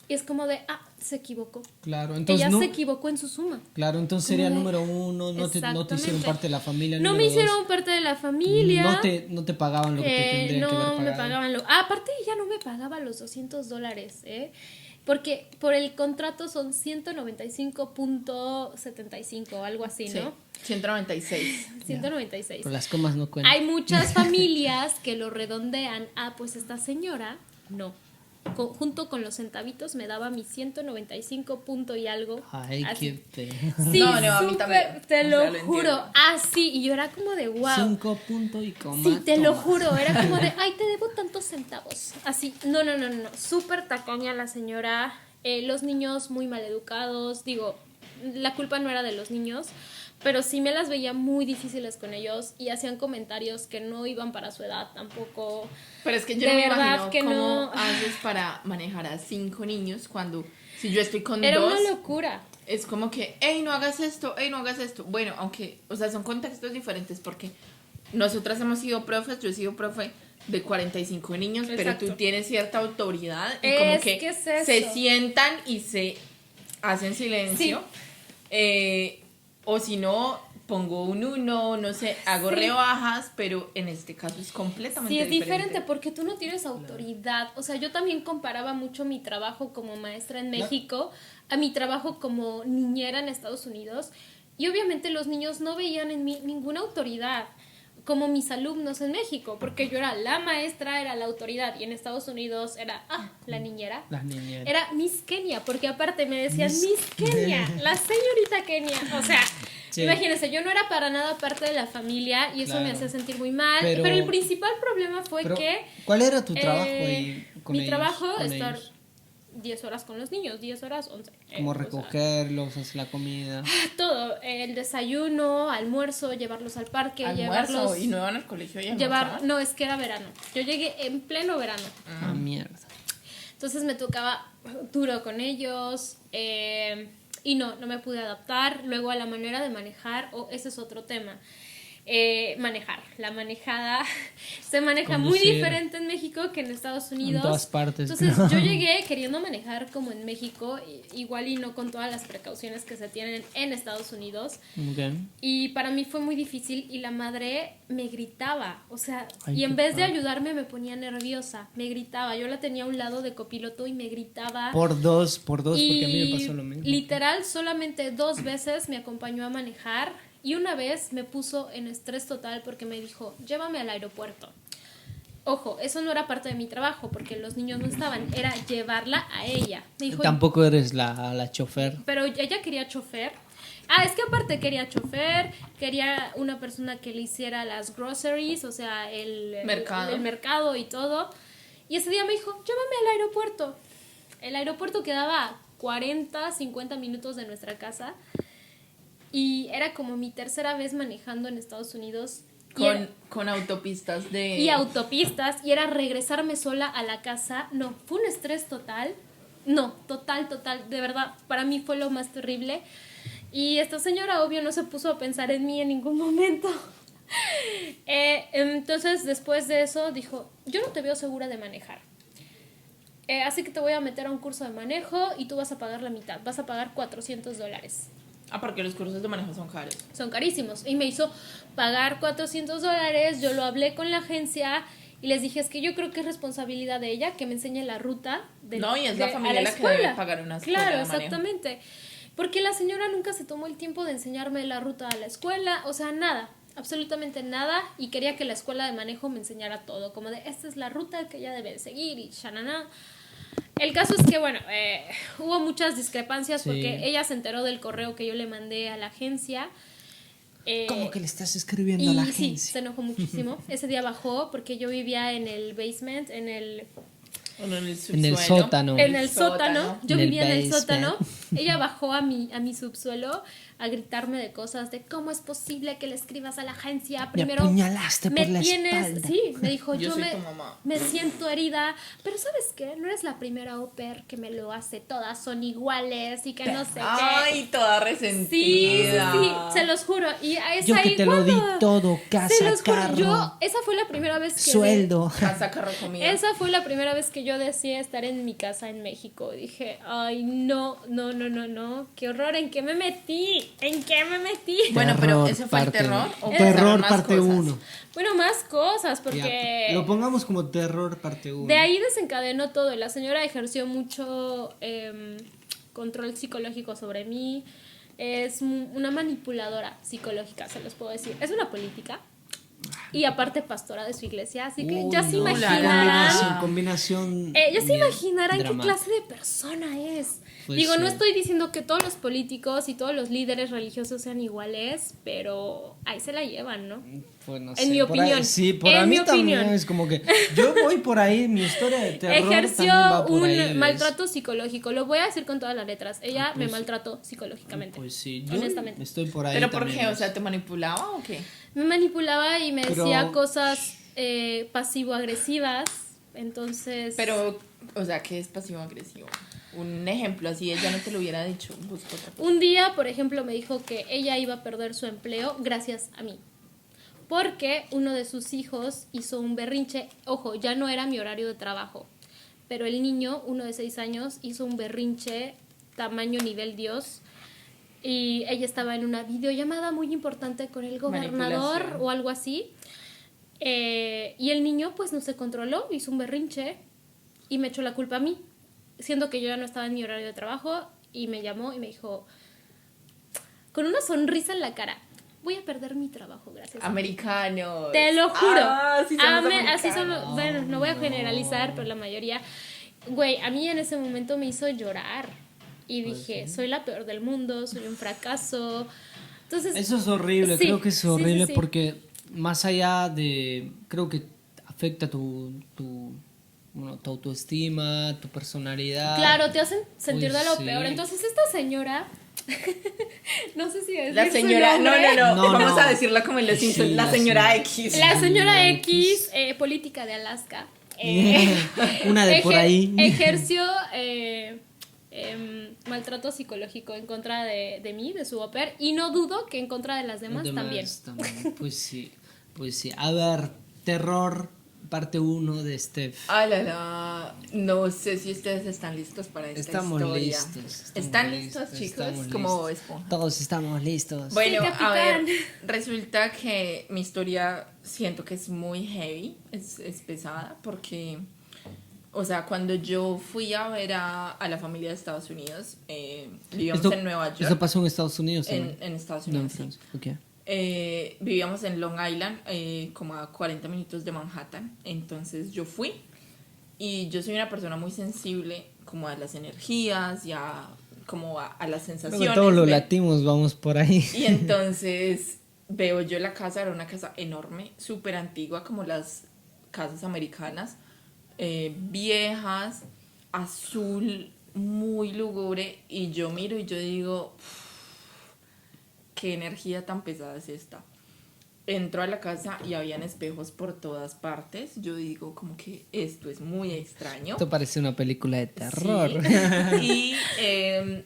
Y es como de, se equivocó. Claro, entonces Ella no, se equivocó en su suma. claro, entonces sería Como de- número 1, no te hicieron Exactamente. parte de la familia. No me número hicieron 2, parte de la familia. no te pagaban lo que te tendrían que no haber me pagado. pagaban aparte ella no me pagaba los $200, porque por el contrato son 195.75 o algo así, Sí, ¿no? 196. 196. Pero las comas no cuentan. Hay muchas familias que lo redondean. Pues esta señora, no. Junto con los centavitos me daba mi 195 punto y algo. Ay, así. qué te... Sí, No, a mí súper, también. te O lo sea, lo juro. entiendo. Sí, y yo era como de wow. 5 puntos y coma. Sí, te lo toma. juro, era como de, ay, te debo tantos centavos. Así, no, súper tacaña la señora, los niños muy mal educados, digo, la culpa no era de los niños, pero sí me las veía muy difíciles con ellos y hacían comentarios que no iban para su edad tampoco. Pero es que yo De no me verdad imagino que cómo no. haces para manejar a 5 niños cuando si yo estoy con Era 2, una locura. es como que, hey, no hagas esto, hey, no hagas esto. Bueno, aunque, o sea, son contextos diferentes porque nosotras hemos sido profes, yo he sido profe de 45 niños, pero Exacto. tú tienes cierta autoridad y como Es que que es eso. se sientan y se hacen silencio. O si no, pongo un 1, no sé, hago Sí. rebajas, pero en este caso es completamente Sí, es diferente. diferente porque tú no tienes autoridad. O sea, yo también comparaba mucho mi trabajo como maestra en México a mi trabajo como niñera en Estados Unidos. Y obviamente los niños no veían en mí ninguna autoridad, como mis alumnos en México, porque yo era la maestra, era la autoridad, y en Estados Unidos era, la niñera. Las niñeras. Era Miss Kenia, porque aparte me decían Miss Kenia, la señorita Kenia. O sea, Sí. imagínense, yo no era para nada parte de la familia y eso me Claro. hacía sentir muy mal. Pero- Pero el principal problema fue Pero, que... ¿cuál era tu trabajo ahí con mi ellos, trabajo, con estar ellos? 10 horas con los niños, 10 horas, 11. Como o sea, recogerlos, hacer la comida. todo, el desayuno, almuerzo, llevarlos al parque, Almuerzo llevarlos... y no iban al colegio y Llevar, almorzaban. no, es que era verano. Yo llegué en pleno verano. Ah, mierda. Entonces me tocaba duro con ellos y no me pude adaptar. Luego a la manera de manejar, ese es otro tema. Manejar, la manejada se maneja muy Conducir. diferente en México que en Estados Unidos. todas partes, Entonces creo. yo llegué queriendo manejar como en México, igual y no con todas las precauciones que se tienen en Estados Unidos. Ok. Y para mí fue muy difícil y la madre me gritaba, o sea, Ay, y en qué vez de padre. ayudarme me ponía nerviosa, me gritaba, yo la tenía a un lado de copiloto y me gritaba. Por dos, porque a mí Y me pasó lo mismo. literal, solamente 2 veces me acompañó a manejar y una vez me puso en estrés total porque me dijo, llévame al aeropuerto. Ojo, eso no era parte de mi trabajo porque los niños no estaban, era llevarla a ella. Me dijo, Tampoco eres la chofer. pero ella quería chofer. Es que aparte quería chofer, quería una persona que le hiciera las groceries, o sea, el mercado y todo. Y ese día me dijo, llévame al aeropuerto. El aeropuerto quedaba a 40, 50 minutos de nuestra casa. Y era como mi tercera vez manejando en Estados Unidos. Con autopistas de... Y autopistas, y era regresarme sola a la casa. No, fue un estrés total. No, total, de verdad, para mí fue lo más terrible. Y esta señora, obvio, no se puso a pensar en mí en ningún momento. Entonces, después de eso, dijo, yo no te veo segura de manejar. Así que te voy a meter a un curso de manejo y tú vas a pagar la mitad. Vas a pagar $400. porque los cursos de manejo son caros. Son carísimos. Y me hizo pagar $400. Yo lo hablé con la agencia y les dije, es que yo creo que es responsabilidad de ella que me enseñe la ruta No, y es la familia a la que debe pagar una escuela Claro, de manejo. exactamente. Porque la señora nunca se tomó el tiempo de enseñarme la ruta a la escuela, o sea, nada, absolutamente nada, y quería que la escuela de manejo me enseñara todo, como de, esta es la ruta que ella debe de seguir y shanana. El caso es que, bueno, hubo muchas discrepancias Sí. porque ella se enteró del correo que yo le mandé a la agencia. ¿Cómo que le estás escribiendo a la Y sí, agencia? se enojó muchísimo. Ese día bajó porque yo vivía en el basement, En el En el subsuelo. sótano. en el sótano. Yo En el vivía en el basement. sótano. Ella bajó a mi subsuelo a gritarme de cosas de cómo es posible que le escribas a la agencia. Me Primero apuñalaste por la espalda. Sí, me dijo, Yo yo soy tu mamá. me siento herida, pero ¿sabes qué? No eres la primera au pair que me lo hace, todas son iguales y que no sé qué. Ay, toda Sí, resentida. sí, se los juro. Y es Yo que ahí te lo di cuando- todo, Se casa, los juro, carro, esa fue la primera vez que sueldo. Casa, carro, comida. esa fue la primera vez que yo decidí estar en mi casa en México. Dije, ay, no, qué horror, ¿en qué me metí? ¿En qué me metí? Bueno, pero Terror, ¿ese fue el parte- terror? ¿O Terror pasaron más parte cosas? 1. Bueno, más cosas, porque Lo pongamos como terror parte 1. de ahí desencadenó todo. La señora ejerció mucho control psicológico sobre mí. Es una manipuladora psicológica, se los puedo decir. Es una política. Y aparte pastora de su iglesia, así que ya se imaginarán. Combinación Ya se bien imaginarán qué dramática. clase de persona es. Pues Digo, no sí. estoy diciendo que todos los políticos y todos los líderes religiosos sean iguales, pero ahí se la llevan, ¿no? Pues no En sé, mi por ahí- opinión. sí, por En a mí mi también opinión. es como que yo voy por ahí, mi historia de terror Ejerció también va por un ahí, ¿ves? maltrato psicológico. Lo voy a decir con todas las letras. Ella me Pues- maltrató psicológicamente. Pues sí, yo honestamente. estoy por ahí ¿Pero por también, qué? O ¿ves? sea, ¿te manipulaba o qué? Me manipulaba y me Pero- decía cosas pasivo-agresivas. Entonces. Pero, o sea, ¿qué es pasivo-agresivo? Un ejemplo así, ella no te lo hubiera dicho. Busco otra cosa. Un día, por ejemplo, me dijo que ella iba a perder su empleo gracias a mí. Porque uno de sus hijos hizo un berrinche. Ojo, ya no era mi horario de trabajo. Pero el niño, uno de 6 años, hizo un berrinche tamaño nivel Dios. Y ella estaba en una videollamada muy importante con el gobernador Manipulación. o algo así. Y el niño pues no se controló, hizo un berrinche y me echó la culpa a mí, siendo que yo ya no estaba en mi horario de trabajo, y me llamó y me dijo, con una sonrisa en la cara, voy a perder mi trabajo, gracias. Americanos. Te lo juro. Sí somos Así son, americanos. bueno, no voy a generalizar, pero la mayoría. Güey, a mí en ese momento me hizo llorar. Y dije, soy la peor del mundo, soy un fracaso. Entonces, Eso es horrible, sí, creo que es sí, horrible sí. porque más allá de, creo que afecta bueno, tu autoestima, tu personalidad. claro, te hacen sentir Pues de lo sí. peor. Entonces, esta señora, no sé si decir La su señora, no, nombre. No, vamos no. a decirla como en los Simpsons, Sí, la la señora señora. X. La señora La X, política de Alaska, Una de por ahí. ejerció maltrato psicológico en contra de mí, de su au pair, y no dudo que en contra de las demás también. Pues sí, pues sí. A ver, terror, parte 1 de Steph. Ah, no sé si ustedes están listos para esta Estamos historia. listos. ¿Están listos, chicos? estamos Como listos. esponja. Todos estamos listos. Bueno, Sí, a ver, capitán. resulta que mi historia siento que es muy heavy, es pesada, porque, o sea, cuando yo fui a ver a la familia de Estados Unidos, vivíamos en Nueva York. Esto pasó en Estados Unidos también. En Estados No, en Unidos, sí. Francia. Ok. Vivíamos en Long Island, como a 40 minutos de Manhattan. Entonces yo fui, y yo soy una persona muy sensible como a las energías y como a las Creo sensaciones. que todos los ¿ve? latinos vamos por ahí. Y entonces veo yo la casa, era una casa enorme, súper antigua, como las casas americanas, viejas, azul, muy lúgubre, y yo miro y yo digo, qué energía tan pesada es esta. Entro a la casa y habían espejos por todas partes. Yo digo como que esto es muy extraño. Esto parece una película de terror. Sí. Y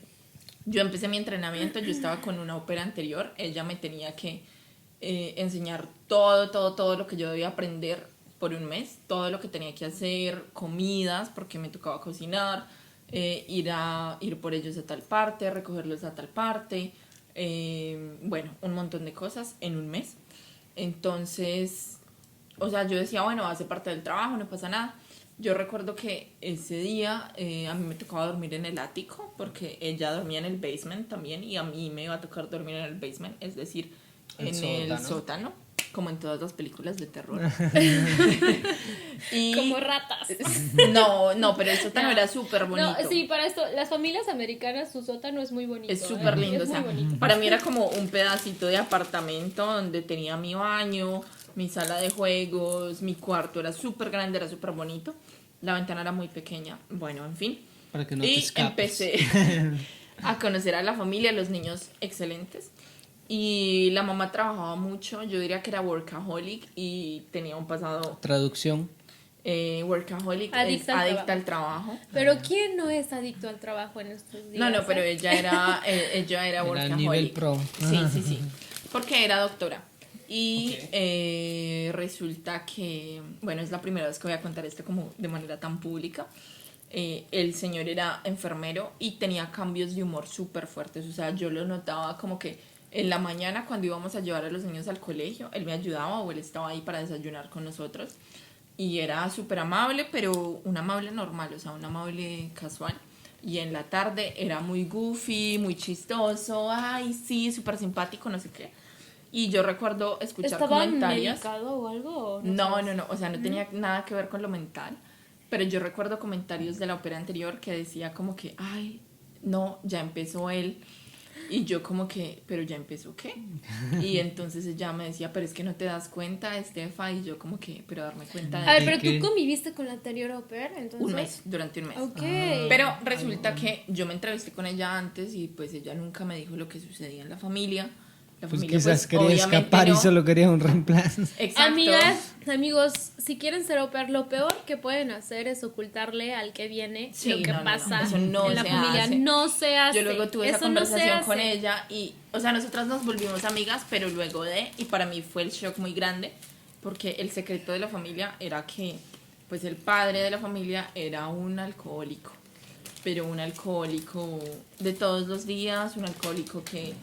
yo empecé mi entrenamiento, yo estaba con una ópera anterior, ella me tenía que enseñar todo lo que yo debía aprender por un mes, todo lo que tenía que hacer, comidas, porque me tocaba cocinar, ir por ellos a tal parte, recogerlos a tal parte, bueno, un montón de cosas en un mes. Entonces, o sea, yo decía, bueno, hace parte del trabajo, no pasa nada. Yo recuerdo que ese día a mí me tocaba dormir en el ático, porque ella dormía en el basement también, y a mí me iba a tocar dormir en el basement, es decir, El en el sótano, como en todas las películas de terror. Y Como ratas. no, pero el sótano No. era súper bonito. No, sí, para esto, las familias americanas, su sótano es muy bonito. Es súper lindo, Es o sea, muy bonito. para mí era como un pedacito de apartamento donde tenía mi baño, mi sala de juegos, mi cuarto era súper grande, era súper bonito. La ventana era muy pequeña, bueno, en fin. Para que no te Y escapes. empecé a conocer a la familia, los niños excelentes. Y la mamá trabajaba mucho, yo diría que era workaholic y tenía un pasado Traducción. workaholic, Adicta es al adicta al trabajo. Pero ¿quién no es adicto al trabajo en estos días? No, pero eh? ella era Era workaholic. nivel pro. Sí. Porque era doctora. Y resulta que, bueno, es la primera vez que voy a contar esto como de manera tan pública. El señor era enfermero y tenía cambios de humor súper fuertes. O sea, yo lo notaba como que en la mañana, cuando íbamos a llevar a los niños al colegio, él me ayudaba o él estaba ahí para desayunar con nosotros. Y era súper amable, pero un amable normal, o sea, un amable casual. Y en la tarde era muy goofy, muy chistoso, ay, sí, súper simpático, no sé qué. Y yo recuerdo escuchar ¿Estaba comentarios. medicado o algo? ¿O No, sabes? o sea, no tenía nada que ver con lo mental. Pero yo recuerdo comentarios de la ópera anterior que decía como que, ay, no, ya empezó él. Y yo como que, pero ya empezó ¿qué? Y entonces ella me decía, pero es que no te das cuenta, Estefa. Y yo como que, pero darme cuenta A ver, de pero ¿Qué? tú conviviste con la anterior au pair, entonces. un mes, durante un mes. Ok. Pero resulta que yo me entrevisté con ella antes y pues ella nunca me dijo lo que sucedía en la familia. La Pues familia quizás pues quería obviamente escapar y no. solo quería un reemplazo. Exacto. Amigas, amigos, si quieren ser au pair, lo peor que pueden hacer es ocultarle al que viene Sí, lo que no, no, pasa eso no en la se familia. hace. No se hace. Yo luego tuve esa Eso no se conversación con hace. ella y, o sea, nosotras nos volvimos amigas, pero luego y para mí fue el shock muy grande, porque el secreto de la familia era que, pues el padre de la familia era un alcohólico, pero un alcohólico de todos los días, un alcohólico que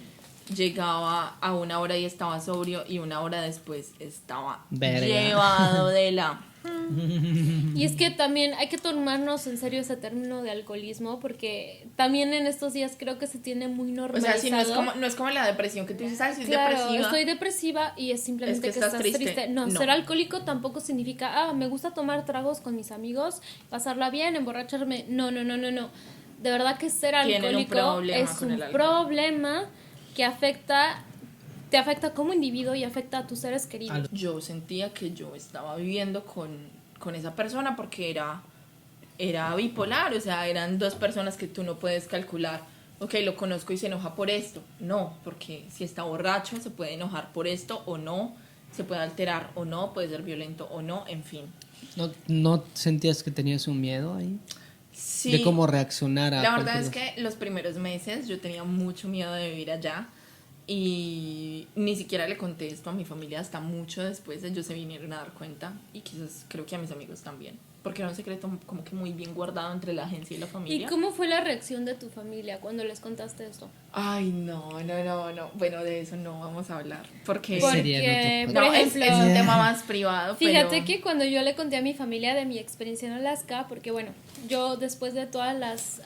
llegaba a una hora y estaba sobrio y una hora después estaba Verga. llevado de la... Y es que también hay que tomarnos en serio ese término de alcoholismo, porque también en estos días creo que se tiene muy O normalizado. sea, si no es como la depresión que tú dices, ay, soy Claro, depresiva. estoy depresiva y es simplemente Es que que estás triste. No, No. ser alcohólico tampoco significa, me gusta tomar tragos con mis amigos, pasarla bien, emborracharme. No, no, no, no, no. De verdad que ser Tienen un alcohólico problema es con un el alcohol. problema que te afecta como individuo y afecta a tus seres queridos. Yo sentía que yo estaba viviendo con esa persona porque era bipolar, o sea, eran dos personas que tú no puedes calcular. Ok, lo conozco y se enoja por esto. No, porque si está borracho se puede enojar por esto o no, se puede alterar o no, puede ser violento o no, en fin. ¿No sentías que tenías un miedo ahí? Sí, De cómo reaccionar a la verdad es cualquier- que los primeros meses yo tenía mucho miedo de vivir allá y ni siquiera le conté esto a mi familia hasta mucho después. Ellos se vinieron a dar cuenta y quizás creo que a mis amigos también, porque era un secreto como que muy bien guardado entre la agencia y la ¿Y familia. cómo fue la reacción de tu familia cuando les contaste esto? Ay, no. Bueno, de eso no vamos a hablar porque Ese sería Porque, otro por no, ejemplo, es un tema más privado. fíjate pero... que cuando yo le conté a mi familia de mi experiencia en Alaska, porque bueno, yo después de todas las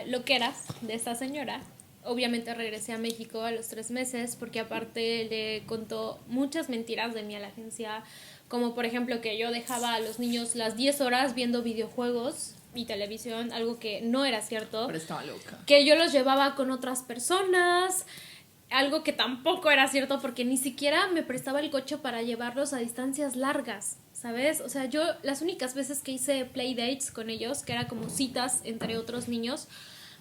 loqueras de esta señora, obviamente regresé a México a los 3 meses, porque aparte le contó muchas mentiras de mí a la agencia, como por ejemplo que yo dejaba a los niños las 10 horas viendo videojuegos y televisión, algo que no era cierto. Pero estaba loca. Que yo los llevaba con otras personas, algo que tampoco era cierto porque ni siquiera me prestaba el coche para llevarlos a distancias largas, ¿sabes? O sea, yo las únicas veces que hice playdates con ellos, que era como citas entre otros niños,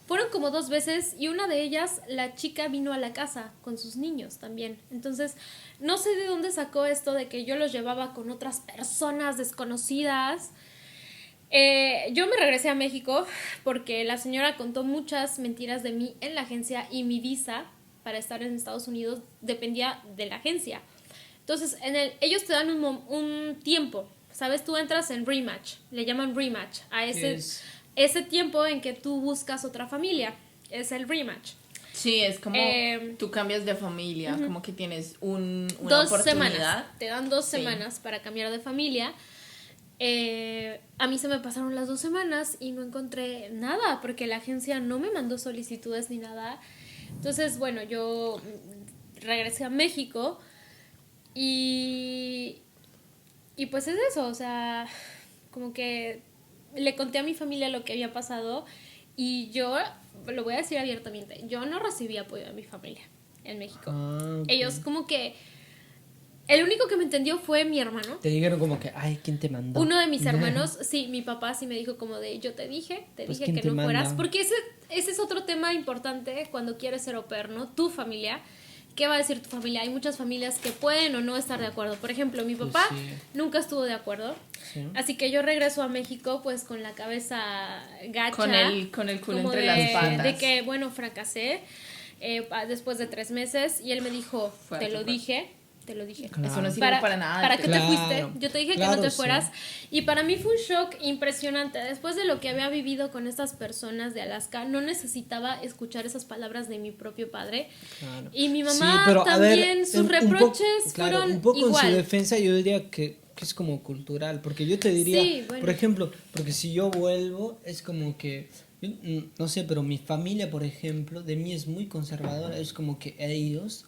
fueron como 2 veces y una de ellas, la chica vino a la casa con sus niños también. Entonces, no sé de dónde sacó esto de que yo los llevaba con otras personas desconocidas. Yo me regresé a México porque la señora contó muchas mentiras de mí en la agencia y mi visa para estar en Estados Unidos dependía de la agencia. Entonces, ellos te dan un tiempo, ¿sabes? Tú entras en rematch, le llaman rematch a ese tiempo en que tú buscas otra familia, es el rematch. Sí, es como tú cambias de familia, como que tienes una 2 oportunidad. semanas, te dan 2 Sí. semanas para cambiar de familia. A mí se me pasaron las 2 semanas y no encontré nada porque la agencia no me mandó solicitudes ni nada. Entonces, bueno, yo regresé a México y pues es eso, o sea, como que le conté a mi familia lo que había pasado y yo, lo voy a decir abiertamente, yo no recibí apoyo de mi familia en México. Ah, ok. Ellos como que... El único que me entendió fue mi hermano. Te dijeron como que, ay, ¿quién te mandó? Uno de mis hermanos, sí, mi papá sí me dijo como de, yo te dije Pues, que ¿quién te no manda? fueras. Porque ese es otro tema importante cuando quieres ser au pair, ¿no? Tu familia. ¿Qué va a decir tu familia? Hay muchas familias que pueden o no estar de acuerdo. Por ejemplo, mi Pues papá sí. nunca estuvo de acuerdo. Sí. Así que yo regreso a México pues con la cabeza gacha. Con el culo como entre de, las patas. de que, bueno, fracasé después de 3 meses. Y él me dijo, Fuerte, te lo fuerte. dije. Te lo dije. Claro. Eso no sirve para nada. ¿Para qué te Claro. fuiste? Yo te dije que no Claro, te sí. fueras. Y para mí fue un shock impresionante. Después de lo que había vivido con estas personas de Alaska, no necesitaba escuchar esas palabras de mi propio padre. Claro. Y mi mamá Sí, pero, a ver, también, sus un reproches claro, fueron un poco igual. en su defensa yo diría que es como cultural, porque yo te diría, Sí, bueno. por ejemplo, porque si yo vuelvo es como que, yo, no sé, pero mi familia, por ejemplo, de mí es muy conservadora, es como que ellos,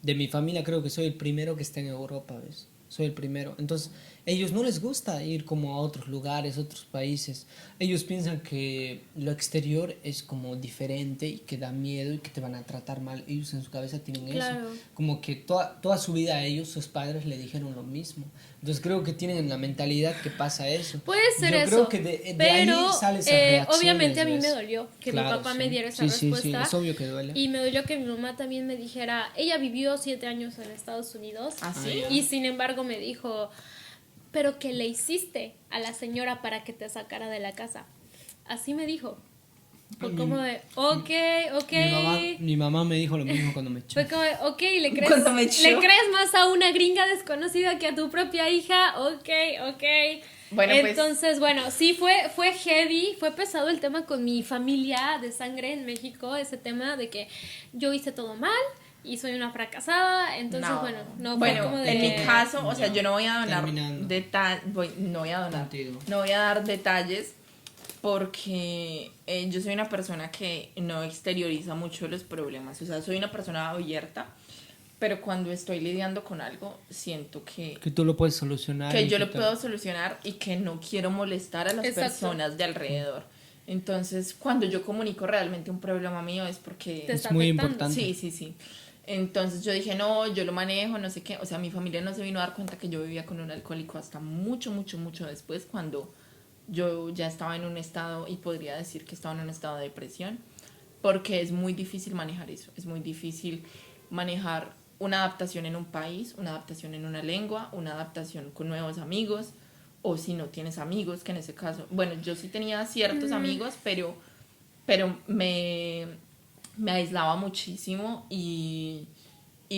de mi familia creo que soy el primero que está en Europa, ¿ves? soy el primero. Entonces, ellos no les gusta ir como a otros lugares, otros países. Ellos piensan que lo exterior es como diferente y que da miedo y que te van a tratar mal. Ellos en su cabeza tienen Claro. eso. Como que toda su vida a ellos, sus padres le dijeron lo mismo. Entonces creo que tienen en la mentalidad que pasa eso. Puede ser Yo eso. creo que de ahí pero sale esa reacción. obviamente a mí me dolió que Claro, mi papá sí. me diera esa Sí, sí, respuesta. sí, es obvio que duele. Y me dolió que mi mamá también me dijera, ella vivió 7 años en Estados Unidos. ¿Así? Y sin embargo me dijo, pero ¿qué le hiciste a la señora para que te sacara de la casa? Así me dijo. Fue como de, ok. Mi mamá me dijo lo mismo cuando me echó. Fue como de, ok, Cuando me echó. ¿le crees más a una gringa desconocida que a tu propia hija? Ok. Bueno, pues- Entonces, bueno, sí fue heavy, fue pesado el tema con mi familia de sangre en México, ese tema de que yo hice todo mal y soy una fracasada, entonces no fue como de... en mi caso, o sea, Ya, yo no voy a donar terminando. no voy a donar, Contigo. no voy a dar detalles porque yo soy una persona que no exterioriza mucho los problemas, o sea, soy una persona abierta, pero cuando estoy lidiando con algo, siento que Que tú lo puedes solucionar. que y yo que lo te- puedo solucionar y que no quiero molestar a las Exacto. personas de alrededor. Entonces, cuando yo comunico realmente un problema mío es Te porque... está Es muy afectando. importante. Sí. Entonces yo dije, no, yo lo manejo, no sé qué. O sea, mi familia no se vino a dar cuenta que yo vivía con un alcohólico hasta mucho después, cuando yo ya estaba en un estado, y podría decir que estaba en un estado de depresión, porque es muy difícil manejar eso. Es muy difícil manejar una adaptación en un país, una adaptación en una lengua, una adaptación con nuevos amigos, o si no tienes amigos, que en ese caso, bueno, yo sí tenía ciertos amigos, pero me aislaba muchísimo y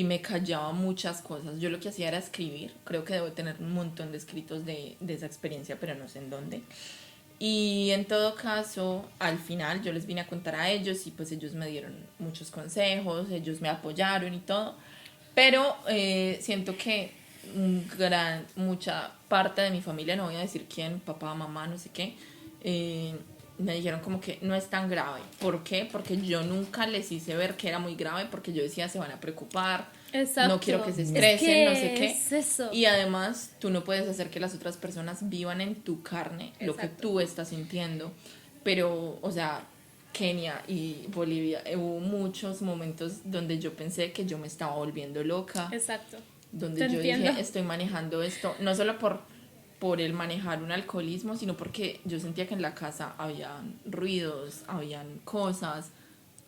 me callaba muchas cosas. Yo lo que hacía era escribir, creo que debo tener un montón de escritos de esa experiencia, pero no sé en dónde. Y en todo caso, al final yo les vine a contar a ellos y pues ellos me dieron muchos consejos, ellos me apoyaron y todo, pero siento que mucha parte de mi familia, no voy a decir quién, papá, mamá, no sé qué, me dijeron como que no es tan grave. ¿Por qué? Porque yo nunca les hice ver que era muy grave, porque yo decía se van a preocupar, Exacto. no quiero que se Es estresen, que no sé qué. es eso. Y además tú no puedes hacer que las otras personas vivan en tu carne lo que Exacto. tú estás sintiendo. Pero, o sea, Kenia y Bolivia, hubo muchos momentos donde yo pensé que yo me estaba volviendo loca, Exacto. donde Te yo entiendo. dije, estoy manejando esto, no solo por el manejar un alcoholismo, sino porque yo sentía que en la casa habían ruidos, habían cosas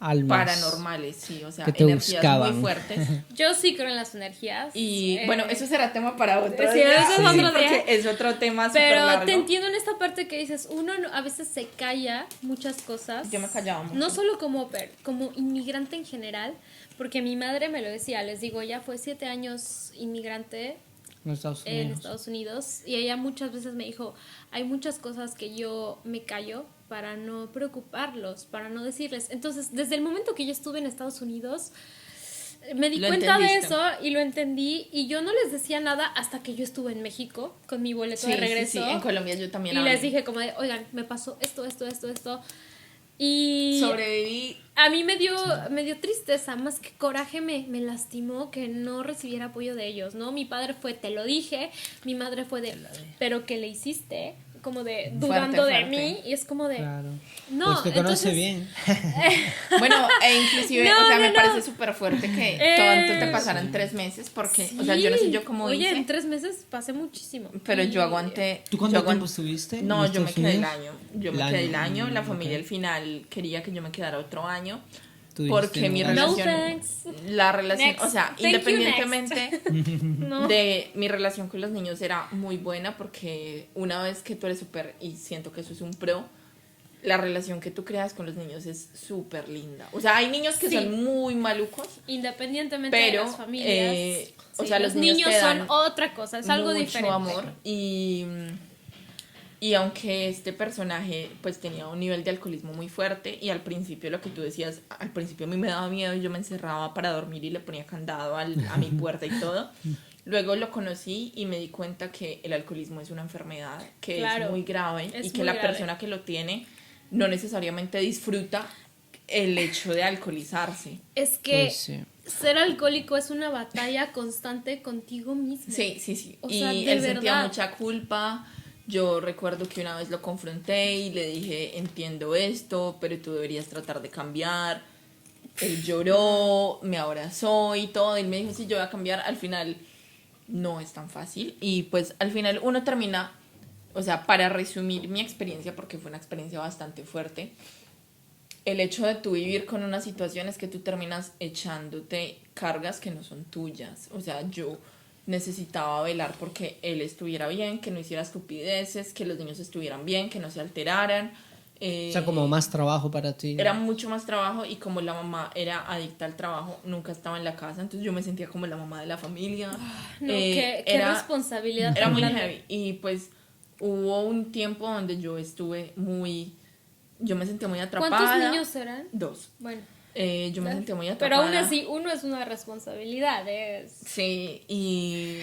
Almas. paranormales, sí, o sea, Que te energías buscaban. muy fuertes. Yo sí creo en las energías. Y bueno, eso será tema para otro sí, día. eso es otro día. Porque es otro tema súper Pero largo. te entiendo en esta parte que dices, uno a veces se calla muchas cosas. Yo me callaba mucho. No solo como inmigrante en general, porque mi madre me lo decía, les digo, ella fue 7 años inmigrante En Estados en Unidos. Estados Unidos y ella muchas veces me dijo, hay muchas cosas que yo me callo para no preocuparlos, para no decirles. Entonces, desde el momento que yo estuve en Estados Unidos, me di Lo cuenta de entendiste. eso y lo entendí y yo no les decía nada hasta que yo estuve en México con mi boleto de regreso. Sí, en Colombia yo también Y hablé. les dije como de, oigan, me pasó esto. Y Sobreviví. a mí me dio tristeza, más que coraje me lastimó que no recibiera apoyo de ellos, ¿no? Mi padre fue, te lo dije, mi madre fue de, pero ¿qué le hiciste? Como de dudando de fuerte. mí y es como de, Claro. no, Pues te conoce entonces- bien. Bueno, e inclusive, No, o sea, no, me no. parece súper fuerte que tanto te pasaran 3 meses, porque, o sea, yo no sé yo cómo Oye, hice, en 3 meses pasé muchísimo. pero Y- yo aguanté. ¿Tú yo cuánto aguant- tiempo estuviste? No, en yo me Estados quedé el Unidos? año. Yo El me quedé año. el año. La Ok. familia al final quería que yo me quedara otro año. Tú dijiste, Porque mi no, relación, No thanks. la relación, Next. o sea, Thank you, independientemente No. de mi relación con los niños era muy buena, porque una vez que tú eres súper, y siento que eso es un pro, la relación que tú creas con los niños es súper linda. O sea, hay niños que Sí. son muy malucos, Independientemente pero, de las familias. o sea, los niños te son dan otra cosa, es algo mucho diferente. amor, y aunque este personaje pues tenía un nivel de alcoholismo muy fuerte, y al principio lo que tú decías, al principio a mí me daba miedo y yo me encerraba para dormir y le ponía candado a mi puerta y todo. Luego lo conocí y me di cuenta que el alcoholismo es una enfermedad que Claro, es muy grave, es y que muy la grave. persona que lo tiene no necesariamente disfruta el hecho de alcoholizarse. Es que Pues sí. ser alcohólico es una batalla constante contigo mismo. Sí, sí, sí. O Y sea, de él sentía verdad. mucha culpa. Yo recuerdo que una vez lo confronté y le dije, entiendo esto, pero tú deberías tratar de cambiar. Él lloró, me abrazó y todo. Y él me dijo, sí, yo voy a cambiar. Al final no es tan fácil. Y pues al final uno termina, o sea, para resumir mi experiencia, porque fue una experiencia bastante fuerte, el hecho de tú vivir con una situación es que tú terminas echándote cargas que no son tuyas. O sea, yo necesitaba velar porque él estuviera bien, que no hiciera estupideces, que los niños estuvieran bien, que no se alteraran. O sea, como más trabajo para ti. Era mucho más trabajo y como la mamá era adicta al trabajo, nunca estaba en la casa, entonces yo me sentía como la mamá de la familia. No, qué responsabilidad Era tan muy grande. heavy y pues hubo un tiempo donde yo estuve yo me sentía muy atrapada. ¿Cuántos niños eran? 2. Bueno. Yo me sentía muy Pero atrapada. aún así, uno es una responsabilidad. Sí, y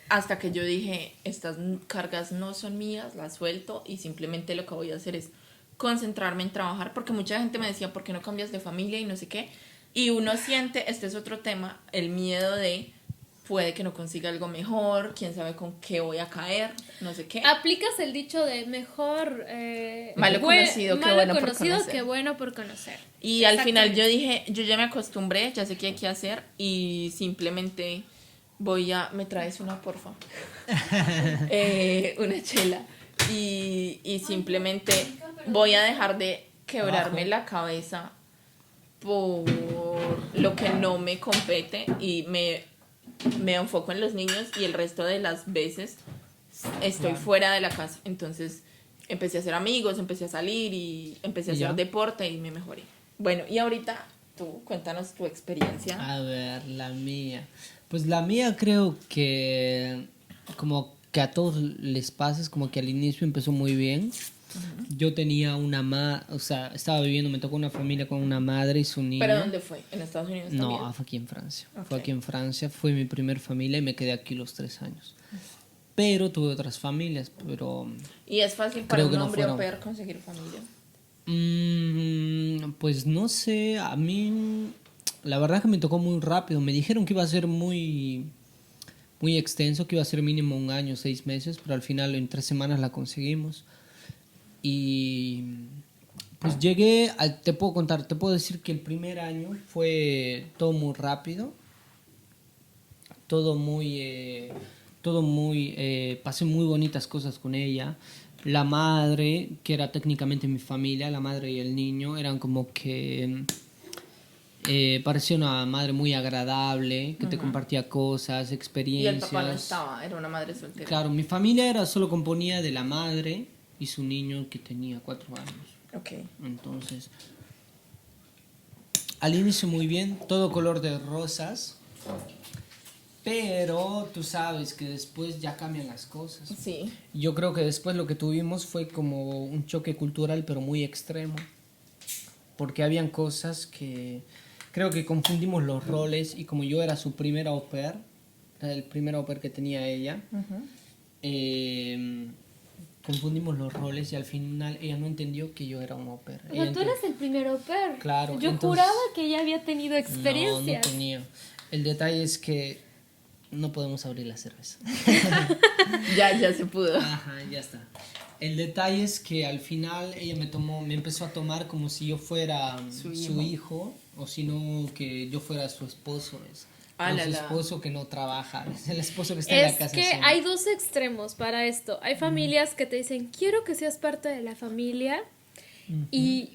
hasta que yo dije, estas cargas no son mías, las suelto y simplemente lo que voy a hacer es concentrarme en trabajar, porque mucha gente me decía, ¿por qué no cambias de familia y no sé qué? Y uno siente, este es otro tema, el miedo de puede que no consiga algo mejor, quién sabe con qué voy a caer, no sé qué. Aplicas el dicho de mejor Malo conocido que bueno por conocer. que bueno por conocer. Y al final yo dije, yo ya me acostumbré, ya sé qué hay que hacer y simplemente me traes una porfa, una chela y simplemente voy a dejar de quebrarme la cabeza por lo que no me compete y me enfoco en los niños y el resto de las veces estoy fuera de la casa. Entonces empecé a hacer amigos, empecé a salir y empecé a hacer deporte y me mejoré. Bueno, y ahorita tú cuéntanos tu experiencia. A ver, la mía. Pues la mía creo que como que a todos les pasa, es como que al inicio empezó muy bien. Yo tenía o sea, estaba viviendo, me tocó una familia con una madre y su niño. ¿Pero dónde fue? ¿En Estados Unidos también? No, fue aquí en Francia. Okay. Fue aquí en Francia, fue mi primer familia y me quedé aquí los 3 años. Pero tuve otras familias, pero... ¿Y es fácil para un no hombre fueron. au pair conseguir familia? Pues no sé, a mí la verdad que me tocó muy rápido. Me dijeron que iba a ser muy extenso, que iba a ser mínimo 1 año, 6 meses, pero al final en 3 semanas la conseguimos. Y pues te puedo decir que el primer año fue todo muy rápido, pasé muy bonitas cosas con ella. La madre, que era técnicamente mi familia, la madre y el niño, eran como que parecía una madre muy agradable, que te compartía cosas, Y experiencias. el papá no estaba, era una madre soltera. Claro, mi familia solo componía de la madre y su niño que tenía 4 años. Okay. Entonces, al inicio muy bien, todo color de rosas, pero tú sabes que después ya cambian las cosas. Sí. Yo creo que después lo que tuvimos fue como un choque cultural, pero muy extremo, porque habían cosas que creo que confundimos los roles, y como yo era su primera au pair, era el primer au pair que tenía ella, confundimos los roles y al final ella no entendió que yo era un au pair. O sea, tú eres el primer au pair. Claro. Yo juraba que ella había tenido experiencias. No tenía. El detalle es que no podemos abrir la cerveza. Ya se pudo. Ajá, ya está. El detalle es que al final ella me empezó a tomar como si yo fuera su hijo, o si no que yo fuera su esposo. Su esposo que no trabaja, es el esposo que está en la casa. Es que siempre. hay 2 extremos para esto. Hay familias que te dicen, quiero que seas parte de la familia, y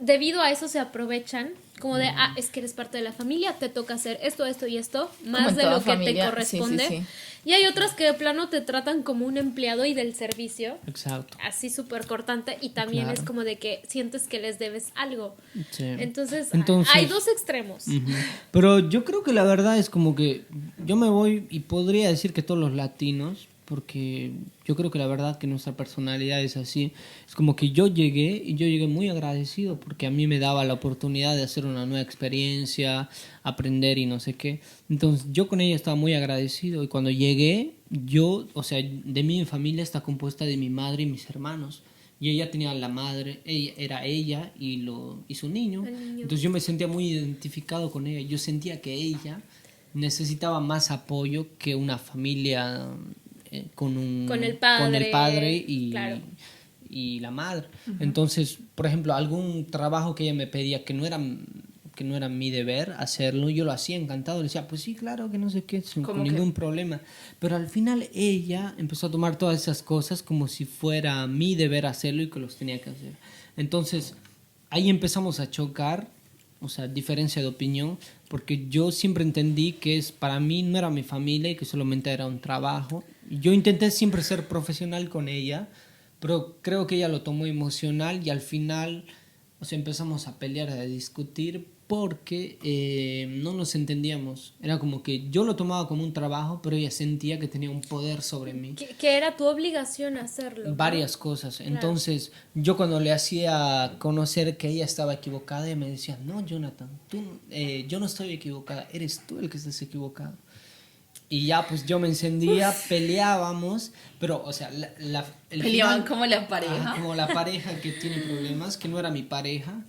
debido a eso se aprovechan, como de, es que eres parte de la familia, te toca hacer esto, esto y esto, más de lo que familia. te corresponde. Sí. Y hay otras que de plano te tratan como un empleado y del servicio. Exacto. Así súper cortante, y también Claro. es como de que sientes que les debes algo. Sí. Entonces, Entonces, hay 2 extremos. Pero yo creo que la verdad es como que yo me voy, y podría decir que todos los latinos, porque yo creo que la verdad que nuestra personalidad es así. Es como que yo llegué muy agradecido porque a mí me daba la oportunidad de hacer una nueva experiencia, aprender y no sé qué. Entonces yo con ella estaba muy agradecido, y cuando llegué, o sea, de mi familia está compuesta de mi madre y mis hermanos. y ella tenía la madre, era ella y su niño. El niño. Entonces yo me sentía muy identificado con ella. Yo sentía que ella necesitaba más apoyo que una familia con el padre claro. y la madre. Entonces, por ejemplo, algún trabajo que ella me pedía que no era mi deber hacerlo, yo lo hacía encantado. Le decía, pues sí, claro, que no sé qué, sin Como ningún problema. Pero al final ella empezó a tomar todas esas cosas como si fuera mi deber hacerlo y que los tenía que hacer. Entonces, ahí empezamos a chocar, o sea, diferencia de opinión, porque yo siempre entendí que para mí no era mi familia y que solamente era un trabajo. Yo intenté siempre ser profesional con ella, pero creo que ella lo tomó emocional y al final, o sea, empezamos a pelear, a discutir porque no nos entendíamos. Era como que yo lo tomaba como un trabajo, pero ella sentía que tenía un poder sobre mí. Que era tu obligación hacerlo, ¿no? Varias cosas. Claro. Entonces, yo cuando le hacía conocer que ella estaba equivocada, ella me decía, no, Jonathan, yo no estoy equivocada, eres tú el que estás equivocado. Y ya, pues yo me encendía, peleábamos, pero, o sea, el Peleaban final- como la pareja. como la pareja que tiene problemas, que no era mi pareja,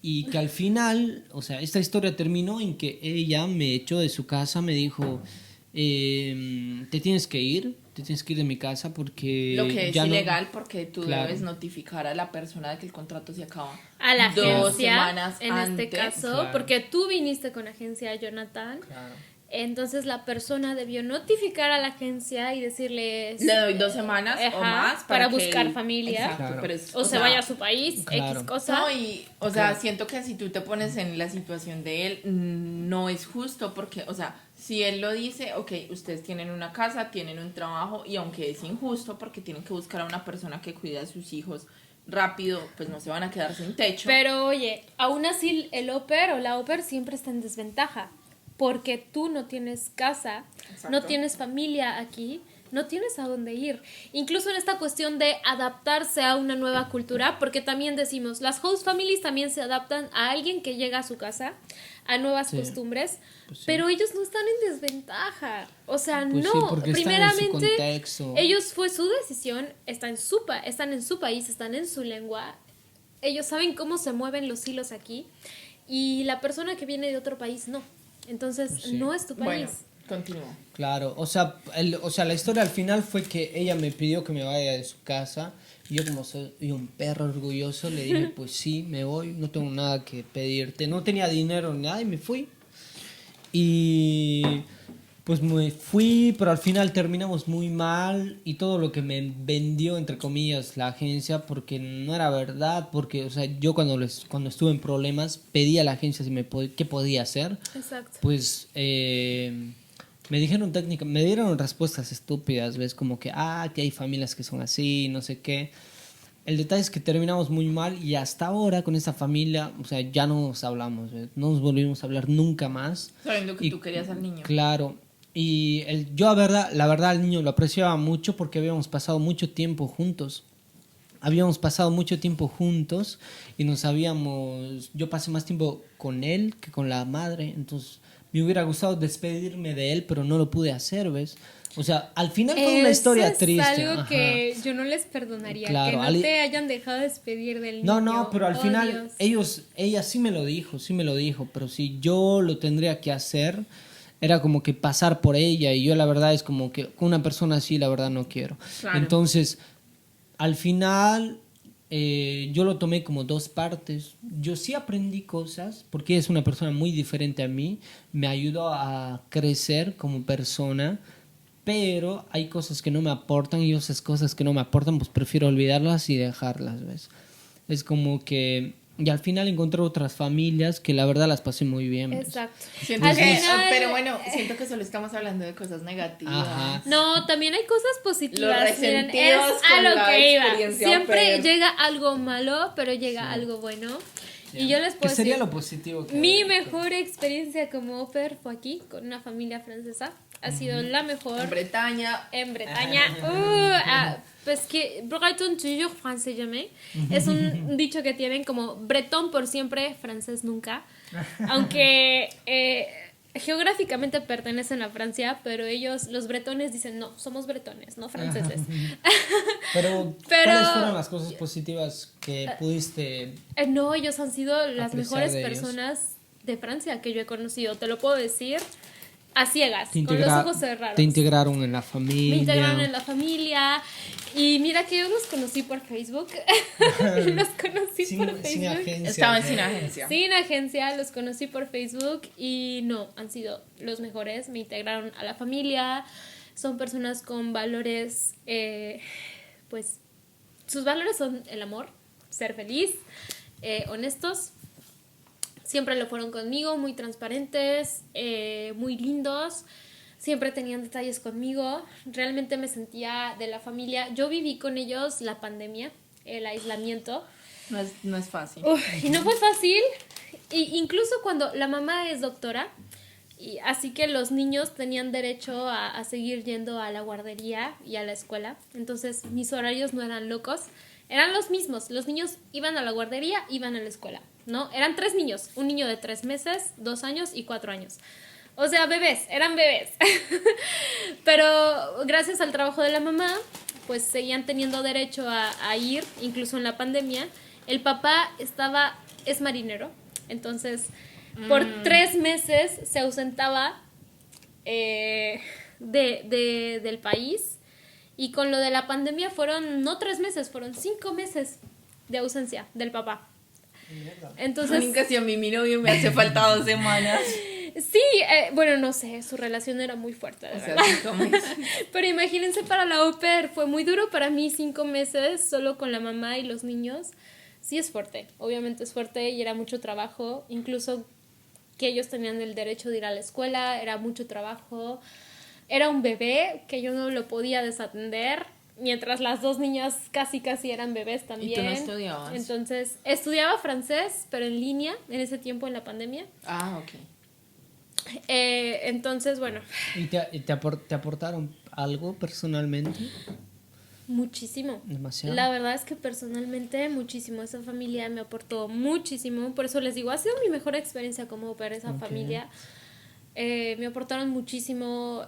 y que al final, o sea, esta historia terminó en que ella me echó de su casa, me dijo, te tienes que ir de mi casa porque Lo que es ya no-". ilegal porque tú Claro. debes notificar a la persona de que el contrato se acaba A la 2 agencia, semanas en antes. este caso, Claro. porque tú viniste con agencia, Jonathan. Claro. Entonces la persona debió notificar a la agencia y decirles... Le doy 2 semanas o Ajá, más para que buscar él- familia. Exacto, Claro. pero es- O se sea, vaya a su país, Claro. X cosa. No, y, o sea, siento que si tú te pones en la situación de él, no es justo porque, o sea, si él lo dice, ok, ustedes tienen una casa, tienen un trabajo, y aunque es injusto porque tienen que buscar a una persona que cuide a sus hijos rápido, pues no se van a quedar sin techo. Pero oye, aún así el au pair o la au pair siempre está en desventaja. Porque tú no tienes casa, Exacto. no tienes familia aquí, no tienes a dónde ir. Incluso en esta cuestión de adaptarse a una nueva cultura, porque también decimos, las host families también se adaptan a alguien que llega a su casa, a nuevas Sí. costumbres, Pues sí. pero ellos no están en desventaja. O sea, Pues sí, no, porque están en su primeramente, contexto. ellos fue su decisión, están en su país, están en su lengua, ellos saben cómo se mueven los hilos aquí, y la persona que viene de otro país no. Entonces, Pues sí. no es tu país. Bueno, continúo. Claro, o sea, la historia al final fue que ella me pidió que me vaya de su casa y yo como soy un perro orgulloso le dije, pues sí, me voy, no tengo nada que pedirte, no tenía dinero ni nada y me fui. Y pues me fui, pero al final terminamos muy mal y todo lo que me vendió, entre comillas, la agencia, porque no era verdad, porque, o sea, yo cuando estuve en problemas pedí a la agencia si qué podía hacer. Exacto. Pues me dijeron me dieron respuestas estúpidas, ¿ves? Como que hay familias que son así, no sé qué. El detalle es que terminamos muy mal y hasta ahora con esa familia, o sea, ya no nos hablamos, ¿ves? No nos volvimos a hablar nunca más. Sabiendo que Y- tú querías al niño. Claro. Y yo la verdad al niño lo apreciaba mucho porque habíamos pasado mucho tiempo juntos. Y yo pasé más tiempo con él que con la madre, entonces me hubiera gustado despedirme de él, pero no lo pude hacer, ¿ves? O sea, al final fue una historia Eso triste. es algo ajá. que yo no les perdonaría, Claro, que no Ali- te hayan dejado despedir del niño. No, pero al Oh, final Dios. ella sí me lo dijo, pero si yo lo tendría que hacer, era como que pasar por ella y yo la verdad es como que con una persona así la verdad no quiero. Claro. Entonces, al final yo lo tomé como dos partes. Yo sí aprendí cosas porque ella es una persona muy diferente a mí, me ayudó a crecer como persona. Pero hay cosas que no me aportan y esas cosas que no me aportan pues prefiero olvidarlas y dejarlas, ¿ves? Es como que... Y al final encontré otras familias que la verdad las pasé muy bien, ¿ves? Exacto. Siento Al que, final- pero bueno, siento que solo estamos hablando de cosas negativas. Ajá. No, también hay cosas positivas. Los Miren, resentidos es a con lo la que iba. experiencia Siempre au pair. llega algo malo, pero llega algo bueno. Y yo les ¿Qué puedo sería decir, lo positivo? mi mejor experiencia como au pair fue aquí, con una familia francesa. Ha sido la mejor. En Bretaña. En Bretaña. Pues que Breton toujours, français jamais. Es un dicho que tienen como bretón por siempre, francés nunca. Aunque geográficamente pertenecen a Francia, pero ellos, los bretones, dicen no, somos bretones, no franceses. Pero, ¿cuáles fueron las cosas positivas que pudiste? No, ellos han sido las apreciar mejores de ellos? personas de Francia que yo he conocido, te lo puedo decir a ciegas, Te con los integra- ojos cerrados. Te integraron en la familia. Me integraron en la familia y mira que yo los conocí por Facebook. Los conocí por Facebook. Sin agencia. Estaba ¿no? sin agencia. Sin agencia, los conocí por Facebook y no, han sido los mejores, me integraron a la familia, son personas con valores, pues sus valores son el amor, ser feliz, honestos, siempre lo fueron conmigo, muy transparentes, muy lindos, siempre tenían detalles conmigo, realmente me sentía de la familia, yo viví con ellos la pandemia, el aislamiento. No es fácil. Y no fue fácil, y incluso cuando la mamá es doctora, y así que los niños tenían derecho a seguir yendo a la guardería y a la escuela, entonces mis horarios no eran locos, eran los mismos, los niños iban a la guardería, iban a la escuela, ¿no? Eran 3 niños, un niño de 3 meses, 2 años y 4 años. O sea, bebés, eran bebés. Pero gracias al trabajo de la mamá, pues seguían teniendo derecho a ir, incluso en la pandemia. El papá es marinero, entonces por 3 meses se ausentaba del país, y con lo de la pandemia fueron no 3 meses, fueron 5 meses de ausencia del papá. Entonces, Casi a mí, mi novio me hace falta 2 semanas. sí, bueno, no sé, su relación era muy fuerte, de O sea, verdad. 5 meses. Pero imagínense, para la au pair fue muy duro para mí 5 meses solo con la mamá y los niños. Sí es fuerte, obviamente es fuerte y era mucho trabajo, incluso que ellos tenían el derecho de ir a la escuela, era mucho trabajo. Era un bebé que yo no lo podía desatender, mientras las 2 niñas casi eran bebés también. ¿Y tú no estudiabas? Entonces, estudiaba francés, pero en línea, en ese tiempo en la pandemia. Ah, ok. Entonces, bueno, ¿Y te aportaron algo personalmente? muchísimo. Demasiado. La verdad es que personalmente muchísimo. Esa familia me aportó muchísimo. Por eso les digo, ha sido mi mejor experiencia como au pair, esa Ok. familia. Me aportaron muchísimo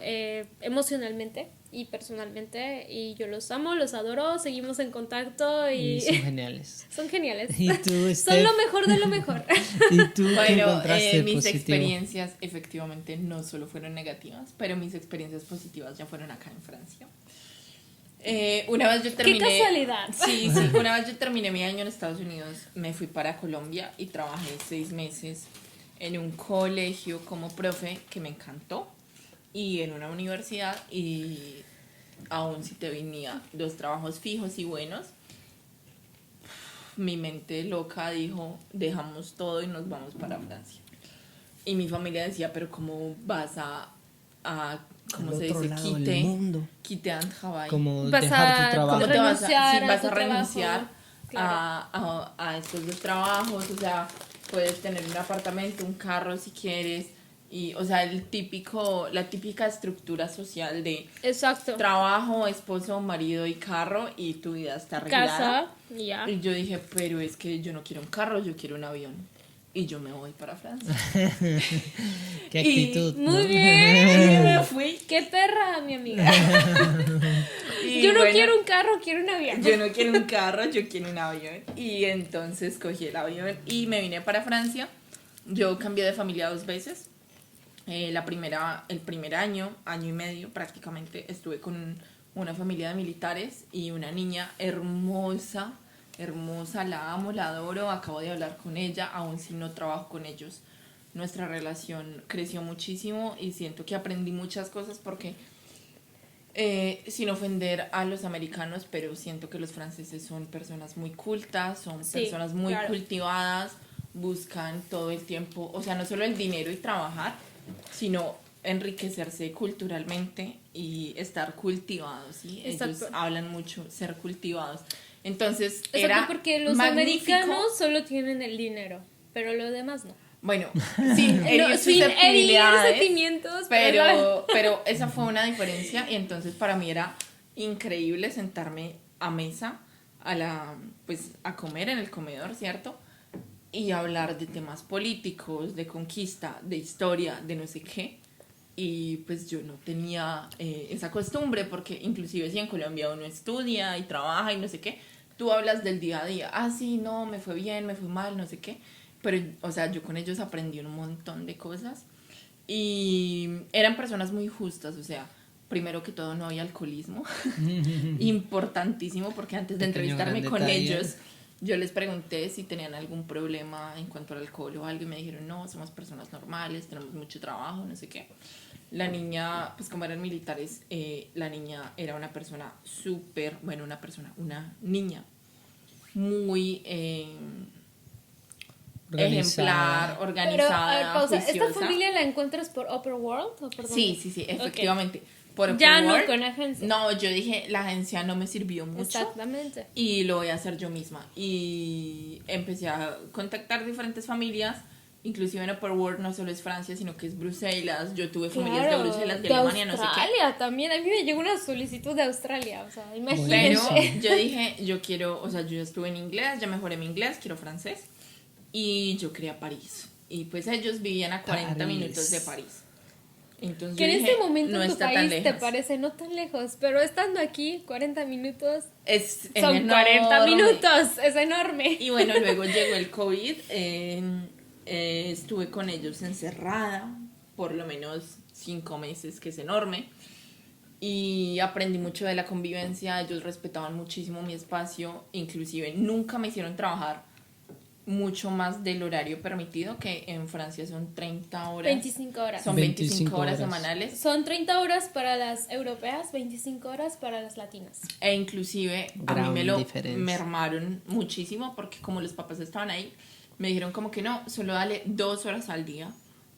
emocionalmente y personalmente. Y yo los amo, los adoro, seguimos en contacto y Y son geniales. son geniales. ¿Y tú, Son Steph? lo mejor de lo mejor. ¿Y tú qué Bueno, encontraste mis positivo? experiencias efectivamente no solo fueron negativas, pero mis experiencias positivas ya fueron acá en Francia. Una vez yo terminé... ¡Qué casualidad! Sí, una vez yo terminé mi año en Estados Unidos, me fui para Colombia y trabajé 6 meses en un colegio como profe que me encantó, y en una universidad, y aún si te venía 2 trabajos fijos y buenos, mi mente loca dijo, dejamos todo y nos vamos para Francia. Y mi familia decía, pero ¿cómo vas a ¿cómo Al se otro dice? lado del mundo. Quitte un travail. Como Vas dejar a- tu trabajo. ¿Cómo te vas a, renunciar sí, a vas tu a renunciar trabajo? Claro. a estos 2 trabajos? O sea, puedes tener un apartamento, un carro si quieres. Y, o sea, la típica estructura social de Exacto. trabajo, esposo, marido y carro, y tu vida está arreglada. Casa y ya. Y yo dije, pero es que yo no quiero un carro, yo quiero un avión. Y yo me voy para Francia. Qué Y actitud. Muy ¿no? bien. Y me fui. ¡Qué perra, mi amiga! Y Yo no bueno, quiero un carro, quiero un avión. Yo no quiero un carro, yo quiero un avión. Y entonces cogí el avión y me vine para Francia. Yo cambié de familia 2 veces. El primer año y medio prácticamente, estuve con una familia de militares y una niña hermosa, la amo, la adoro, acabo de hablar con ella, aún si no trabajo con ellos. Nuestra relación creció muchísimo y siento que aprendí muchas cosas porque, sin ofender a los americanos, pero siento que los franceses son personas muy cultas, son Sí, personas muy claro. cultivadas, buscan todo el tiempo, o sea, no solo el dinero y trabajar, sino enriquecerse culturalmente y estar cultivados, ¿sí? Ellos Exacto. hablan mucho, ser cultivados. Entonces, Exacto, era porque los magnífico. americanos solo tienen el dinero, pero lo demás no. Bueno, sin herir No, sin herir susceptibilidades, sentimientos, pero esa fue una diferencia, y entonces para mí era increíble sentarme a mesa pues a comer en el comedor, ¿cierto? Y hablar de temas políticos, de conquista, de historia, de no sé qué, y pues yo no tenía esa costumbre, porque inclusive si en Colombia uno estudia y trabaja y no sé qué, tú hablas del día a día, ah sí, no, me fue bien, me fue mal, no sé qué, pero o sea, yo con ellos aprendí un montón de cosas y eran personas muy justas, o sea, primero que todo no había alcoholismo, importantísimo, porque antes de Pequeño gran entrevistarme con detalle. ellos yo les pregunté si tenían algún problema en cuanto al alcohol o algo y me dijeron no, somos personas normales, tenemos mucho trabajo, no sé qué. La niña, pues como eran militares, la niña era una persona súper, bueno, una niña muy ejemplar, Organizada. Pero, a ver, organizada, pausa. juiciosa. ¿Esta familia la encuentras por Upper World o por dónde? Sí, efectivamente. Por Ya Open no World. con agencia. No, yo dije, la agencia no me sirvió mucho. Exactamente. Y lo voy a hacer yo misma. Y empecé a contactar diferentes familias. Inclusive en Upper World no solo es Francia, sino que es Bruselas. Yo tuve familias de Bruselas, de Alemania, no sé qué. Australia también. A mí me llegó una solicitud de Australia. O sea, Pero imagínense. yo dije, yo quiero, o sea, yo ya estuve en inglés, ya mejoré mi inglés, quiero francés. Y yo quería París. Y pues ellos vivían a 40 París. minutos de París. Entonces Que yo en dije, este momento no en tu está tan país te lejos. parece no tan lejos, pero estando aquí 40 minutos son enorme. 40 minutos, es enorme. Y bueno, luego llegó el COVID, estuve con ellos encerrada por lo menos 5 meses, que es enorme, y aprendí mucho de la convivencia. Ellos respetaban muchísimo mi espacio, inclusive nunca me hicieron trabajar mucho más del horario permitido, que en Francia son 30 horas. 25 horas. Son 25 horas horas semanales. Son 30 horas para las europeas, 25 horas para las latinas. E inclusive a mí Gran me lo diferencia. mermaron muchísimo, porque como los papás estaban ahí, me dijeron como que no, solo dale 2 horas al día,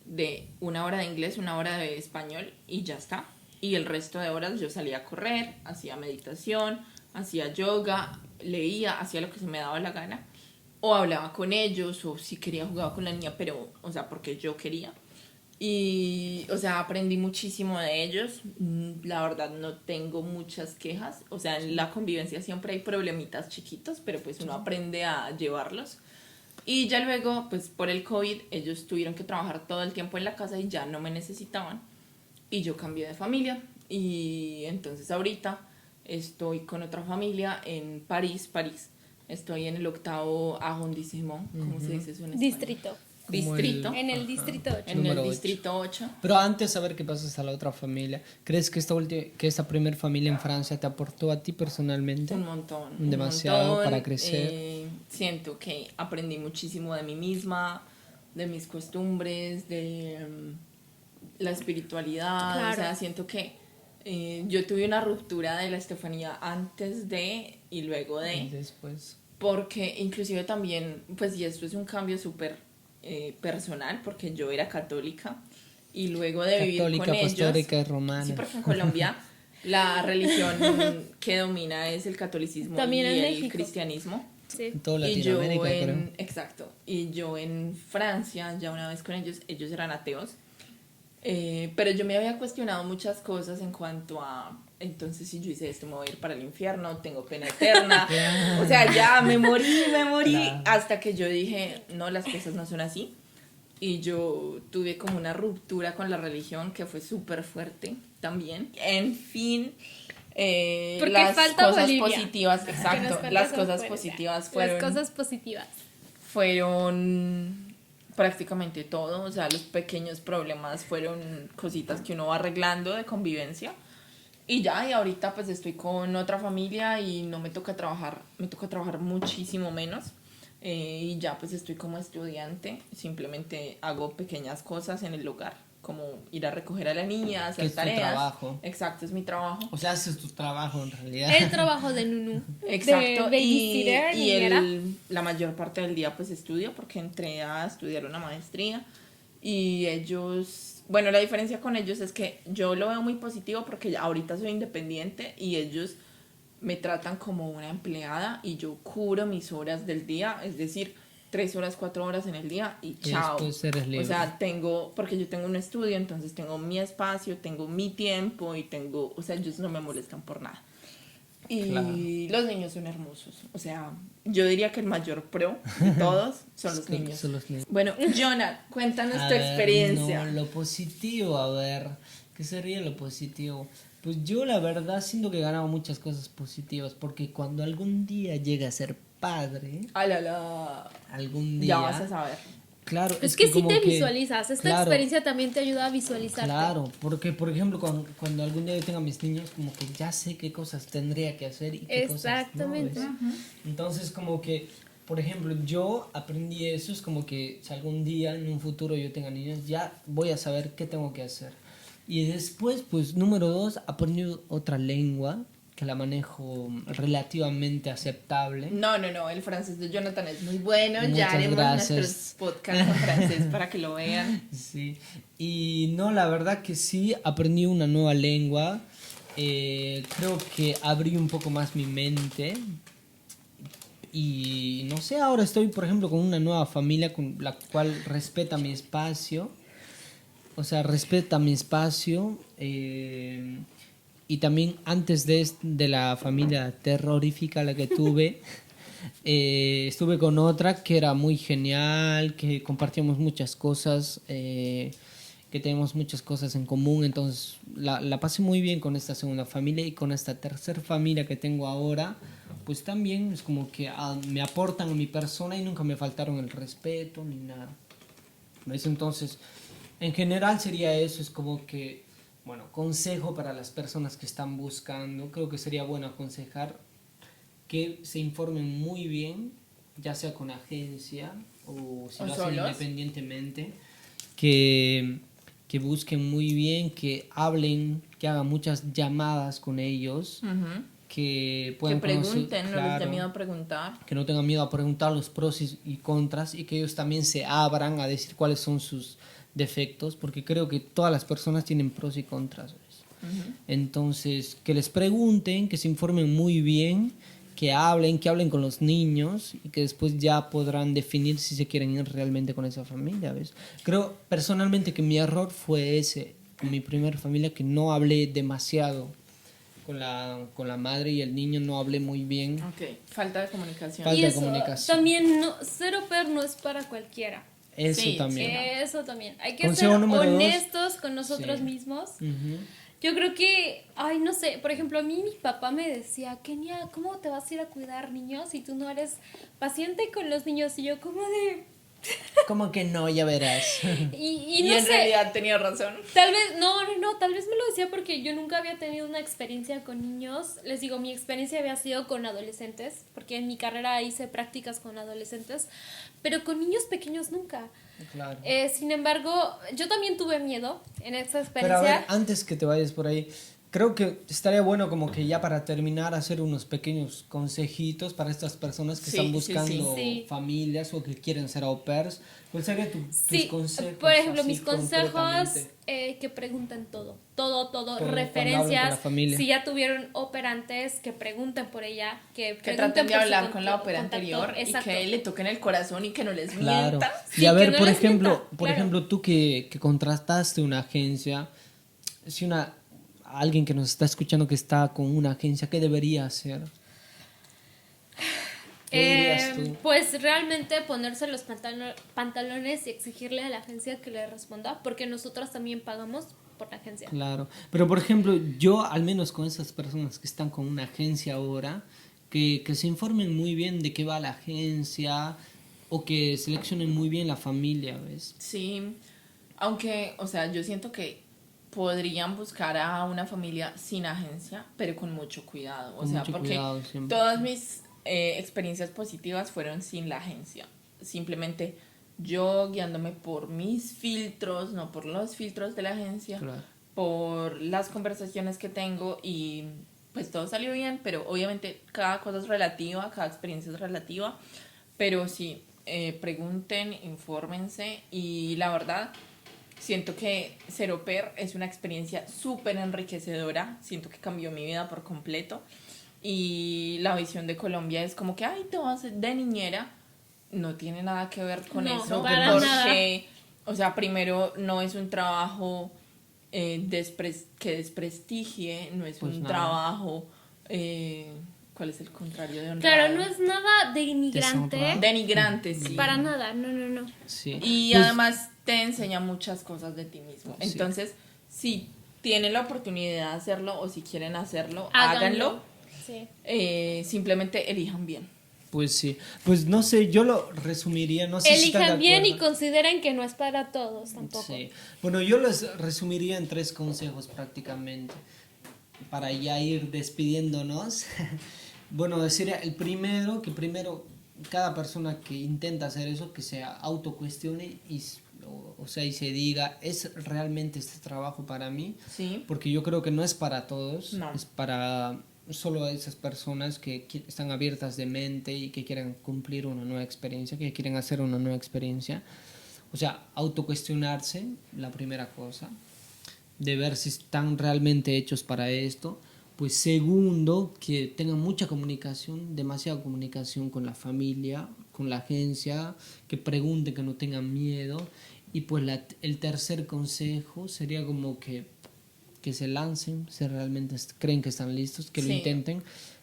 de 1 hora de inglés, 1 hora de español y ya está. Y el resto de horas yo salía a correr, hacía meditación, hacía yoga, leía, hacía lo que se me daba la gana. O hablaba con ellos, o si quería jugaba con la niña, pero, o sea, porque yo quería. Y, o sea, aprendí muchísimo de ellos. La verdad, no tengo muchas quejas. O sea, en la convivencia siempre hay problemitas chiquitos, pero pues uno aprende a llevarlos. Y ya luego, pues por el COVID, ellos tuvieron que trabajar todo el tiempo en la casa y ya no me necesitaban. Y yo cambié de familia. Y entonces ahorita estoy con otra familia en París. Estoy en el 8º arrondissement, ¿cómo se dice eso en español? Distrito. Como Distrito. En el distrito 8. En Número el 8. distrito 8. Pero antes de saber qué pasa a la otra familia, ¿crees que esta primera familia en Francia te aportó a ti personalmente? Un montón. Demasiado para crecer. Siento que aprendí muchísimo de mí misma, de mis costumbres, de la espiritualidad. Claro. O sea, siento que yo tuve una ruptura de la Estefanía antes de y luego de. Y después. Porque inclusive también, pues, y esto es un cambio súper personal, porque yo era católica y luego de vivir Católica, con ellos. apostólica y romana. Sí, porque en Colombia la religión que domina es el catolicismo También y en el México. cristianismo. Sí. En toda Y yo Latinoamérica, creo. exacto, y yo en Francia, ya una vez con ellos eran ateos, pero yo me había cuestionado muchas cosas en cuanto a, entonces si yo hice esto me voy a ir para el infierno, tengo pena eterna, o sea, ya me morí, Claro. hasta que yo dije, no, las cosas no son así, y yo tuve como una ruptura con la religión que fue súper fuerte también. En fin, Porque las falta cosas Bolivia. positivas, Que nos exacto, falta las San cosas Juan. positivas Las cosas positivas. fueron prácticamente todo, o sea, los pequeños problemas fueron cositas que uno va arreglando de convivencia. Y ya, y ahorita pues estoy con otra familia y no me toca trabajar, me toca trabajar muchísimo menos. Y ya pues estoy como estudiante, simplemente hago pequeñas cosas en el hogar, como ir a recoger a la niña, hacer Que es tu tareas. trabajo. Exacto, es mi trabajo. O sea, haces tu trabajo en realidad. El trabajo de Nunu. Exacto, De y babysitter, niñera. la mayor parte del día pues estudio, porque entré a estudiar una maestría y ellos, bueno, la diferencia con ellos es que yo lo veo muy positivo porque ya ahorita soy independiente y ellos me tratan como una empleada y yo cubro mis horas del día, es decir, 3 horas, 4 horas en el día y chao. después eres libre. O sea, porque yo tengo un estudio, entonces tengo mi espacio, tengo mi tiempo y tengo, o sea, ellos no me molestan por nada. Y Claro. los niños son hermosos. O sea, yo diría que el mayor pro de todos son los Creo que niños. son los niños. Bueno, Jonah, cuéntanos A tu ver, experiencia. no, lo positivo, a ver, ¿qué sería lo positivo? Pues yo la verdad siento que he ganado muchas cosas positivas, porque cuando algún día llegue a ser padre, algún día, Ya vas a saber. claro, Es que sí como te que- visualizas. Esta claro, experiencia también te ayuda a visualizarte. claro, porque por ejemplo cuando algún día yo tenga mis niños, como que ya sé qué cosas tendría que hacer y qué cosas no, Exactamente. ¿ves? Entonces como que, por ejemplo, yo aprendí eso, es como que si algún día en un futuro yo tenga niños, ya voy a saber qué tengo que hacer. Y después, pues número 2, aprendí otra lengua que la manejo relativamente aceptable. No, el francés de Jonathan es muy bueno. Muchas Ya haremos gracias. nuestros podcasts en francés para que lo vean. Sí, y no, la verdad que sí, aprendí una nueva lengua. Creo que abrí un poco más mi mente. Y no sé, ahora estoy, por ejemplo, con una nueva familia con la cual respeta mi espacio. O sea, respeta mi espacio. Y también antes de la familia terrorífica la que tuve, estuve con otra que era muy genial, que compartíamos muchas cosas, que tenemos muchas cosas en común. Entonces la pasé muy bien con esta segunda familia, y con esta tercera familia que tengo ahora, pues también es como que me aportan a mi persona y nunca me faltaron el respeto ni nada. ¿Ves? Entonces, en general sería eso, es como que, bueno, consejo para las personas que están buscando, creo que sería bueno aconsejar que se informen muy bien, ya sea con agencia o si O lo hacen solos. independientemente, que busquen muy bien, que hablen, que hagan muchas llamadas con ellos, que Que puedan pregunten, no les dé claro, miedo a preguntar. que no tengan miedo a preguntar los pros y contras, y que ellos también se abran a decir cuáles son sus defectos, porque creo que todas las personas tienen pros y contras, ¿ves? Entonces, que les pregunten, que se informen muy bien, que hablen con los niños, y que después ya podrán definir si se quieren ir realmente con esa familia, ¿ves? Creo personalmente que mi error fue ese, con mi primera familia, que no hablé demasiado con la madre y el niño, no hablé muy bien. Ok, falta de comunicación. Falta Y de eso comunicación. también, no, ser au pair no es para cualquiera. Eso Sí, también. Eso también. Hay que Consejo ser número 2. honestos con nosotros Sí. mismos. Ujú. Yo creo que, ay, no sé, por ejemplo, a mí mi papá me decía, Kenia, ¿cómo te vas a ir a cuidar niños si tú no eres paciente con los niños? Y yo como de... Como que no, ya verás. Y Y no en sé, realidad tenía razón. tal vez, no, tal vez me lo decía porque yo nunca había tenido una experiencia con niños. Les digo, mi experiencia había sido con adolescentes, porque en mi carrera hice prácticas con adolescentes, pero con niños pequeños nunca. Claro. Sin embargo, yo también tuve miedo en esa Pero a ver, experiencia. antes que te vayas por ahí, creo que estaría bueno como que ya para terminar hacer unos pequeños consejitos para estas personas que Sí, están sí, buscando sí. familias o que quieren ser au pairs. ¿Cuál sería tus Sí, consejos? por ejemplo, así mis consejos, concretamente? que pregunten todo, Cuando hablen con referencias, la familia. si ya tuvieron operantes, que pregunten por ella, que Que pregunten traten de por su hablar con la contacto, ópera anterior y exacto. que le toquen el corazón y que no les Claro. mientan. Y Sí, a que ver, no por les ejemplo, mienta, claro. tú que contrataste una agencia, si alguien que nos está escuchando que está con una agencia, ¿qué debería hacer? ¿Qué dirías tú? Pues realmente ponerse los pantalones y exigirle a la agencia que le responda, porque nosotros también pagamos por la agencia. Claro, pero por ejemplo, yo al menos con esas personas que están con una agencia ahora, que se informen muy bien de qué va la agencia, o que seleccionen muy bien la familia, ¿ves? Sí, aunque, o sea, yo siento que podrían buscar a una familia sin agencia, pero con mucho cuidado. O Con sea, mucho porque cuidado siempre. todas mis experiencias positivas fueron sin la agencia. Simplemente yo guiándome por mis filtros, no por los filtros de la agencia, Claro. por las conversaciones que tengo y pues todo salió bien, pero obviamente cada cosa es relativa, cada experiencia es relativa, pero sí, pregunten, infórmense y la verdad siento que ser au pair es una experiencia súper enriquecedora, siento que cambió mi vida por completo y la visión de Colombia es como que, ay, te vas de niñera, no tiene nada que ver con No, eso, para porque, o sea, primero no es un trabajo que desprestigie, no es Pues un nada. trabajo ¿Cuál es el contrario de honrado? Claro, no es nada denigrante. Deshonrado. Denigrante, sí. Para nada, no. Sí. Y Pues, además te enseña muchas cosas de ti mismo. Sí. Entonces, si tienen la oportunidad de hacerlo o si quieren hacerlo, Háganlo. háganlo. Sí. Simplemente elijan bien. pues sí. Pues no sé, yo lo resumiría, no sé si están de Elijan bien y acuerdo. consideren que no es para todos tampoco. Sí. Bueno, yo les resumiría en 3 consejos prácticamente para ya ir despidiéndonos. Bueno, sería el primero, que primero cada persona que intenta hacer eso, que se autocuestione o sea, y se diga, ¿es realmente este trabajo para mí? Sí. Porque yo creo que no es para todos, No. es para solo esas personas que están abiertas de mente y que quieren cumplir una nueva experiencia, que quieren hacer una nueva experiencia. O sea, autocuestionarse, la primera cosa, de ver si están realmente hechos para esto. Pues segundo, que tengan mucha comunicación, demasiada comunicación con la familia, con la agencia, que pregunten, que no tengan miedo. Y pues el tercer consejo sería como que se lancen, si realmente creen que están listos, que lo Sí. intenten,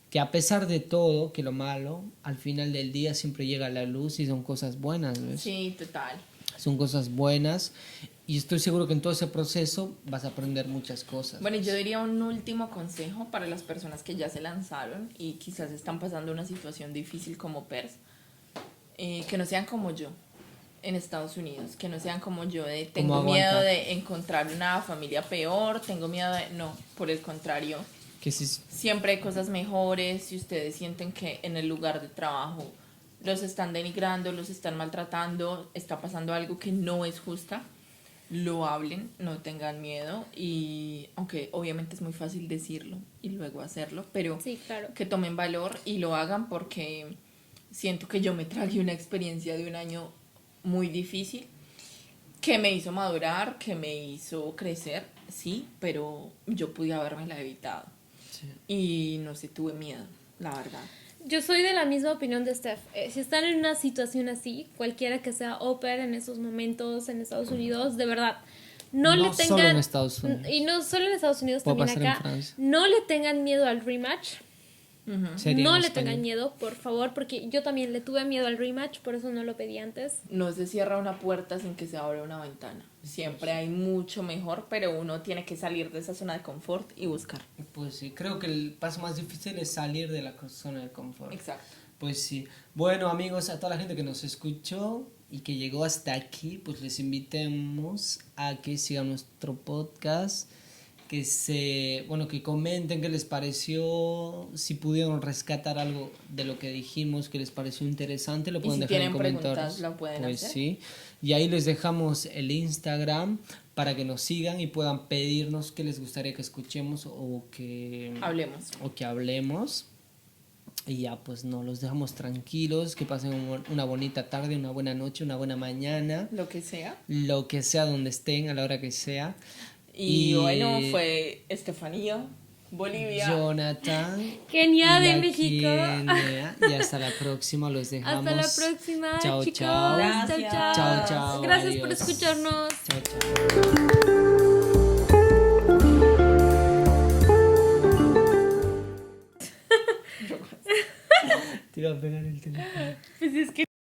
que a pesar de todo, que lo malo, al final del día siempre llega a la luz y son cosas buenas, ¿ves? Sí, total. Son cosas buenas y estoy seguro que en todo ese proceso vas a aprender muchas cosas. Bueno, yo diría un último consejo para las personas que ya se lanzaron y quizás están pasando una situación difícil como PERS. Que no sean como yo en Estados Unidos, que no sean como yo de tengo Como miedo aguantar. de encontrar una familia peor, tengo miedo de... No, por el contrario, Que si, siempre hay cosas mejores. Si ustedes sienten que en el lugar de trabajo los están denigrando, los están maltratando, está pasando algo que no es justa, lo hablen, no tengan miedo. Y aunque obviamente es muy fácil decirlo y luego hacerlo, pero Sí, claro. que tomen valor y lo hagan, porque siento que yo me tragué una experiencia de un año muy difícil que me hizo madurar, que me hizo crecer, sí, pero yo pude habérmela evitado. sí. Y no sé, tuve miedo, la verdad. Yo soy de la misma opinión de Steph. Si están en una situación así, cualquiera que sea au pair en esos momentos en Estados Unidos, de verdad, no le tengan... solo en Estados Unidos. Y no solo en Estados Unidos, Puede también pasar en acá. Francia. No le tengan miedo al rematch. Sería No en le español. tengan miedo, por favor, porque yo también le tuve miedo al rematch, por eso no lo pedí antes. No se cierra una puerta sin que se abra una ventana. Siempre hay mucho mejor, pero uno tiene que salir de esa zona de confort y buscar. Pues sí, creo que el paso más difícil es salir de la zona de confort. Exacto. Pues sí. Bueno, amigos, a toda la gente que nos escuchó y que llegó hasta aquí, pues les invitemos a que sigan nuestro podcast, que comenten qué les pareció, si pudieron rescatar algo de lo que dijimos que les pareció interesante, lo Y pueden si dejar en tienen comentarios. preguntas, lo pueden Pues hacer. sí. Y ahí les dejamos el Instagram para que nos sigan y puedan pedirnos qué les gustaría que escuchemos o que hablemos. Y ya pues no, los dejamos tranquilos, que pasen una bonita tarde, una buena noche, una buena mañana, Lo que sea. lo que sea, donde estén, a la hora que sea. Y bueno, fue Estefanía, Bolivia. Jonathan. Kenia y de la México. Kenia. Y hasta la próxima, los dejamos. Hasta la próxima, Chao, chicos. chao. Gracias. Chao, chao. Gracias por Adiós. escucharnos. Chao, chao. Te iba a pegar el teléfono. Pues es que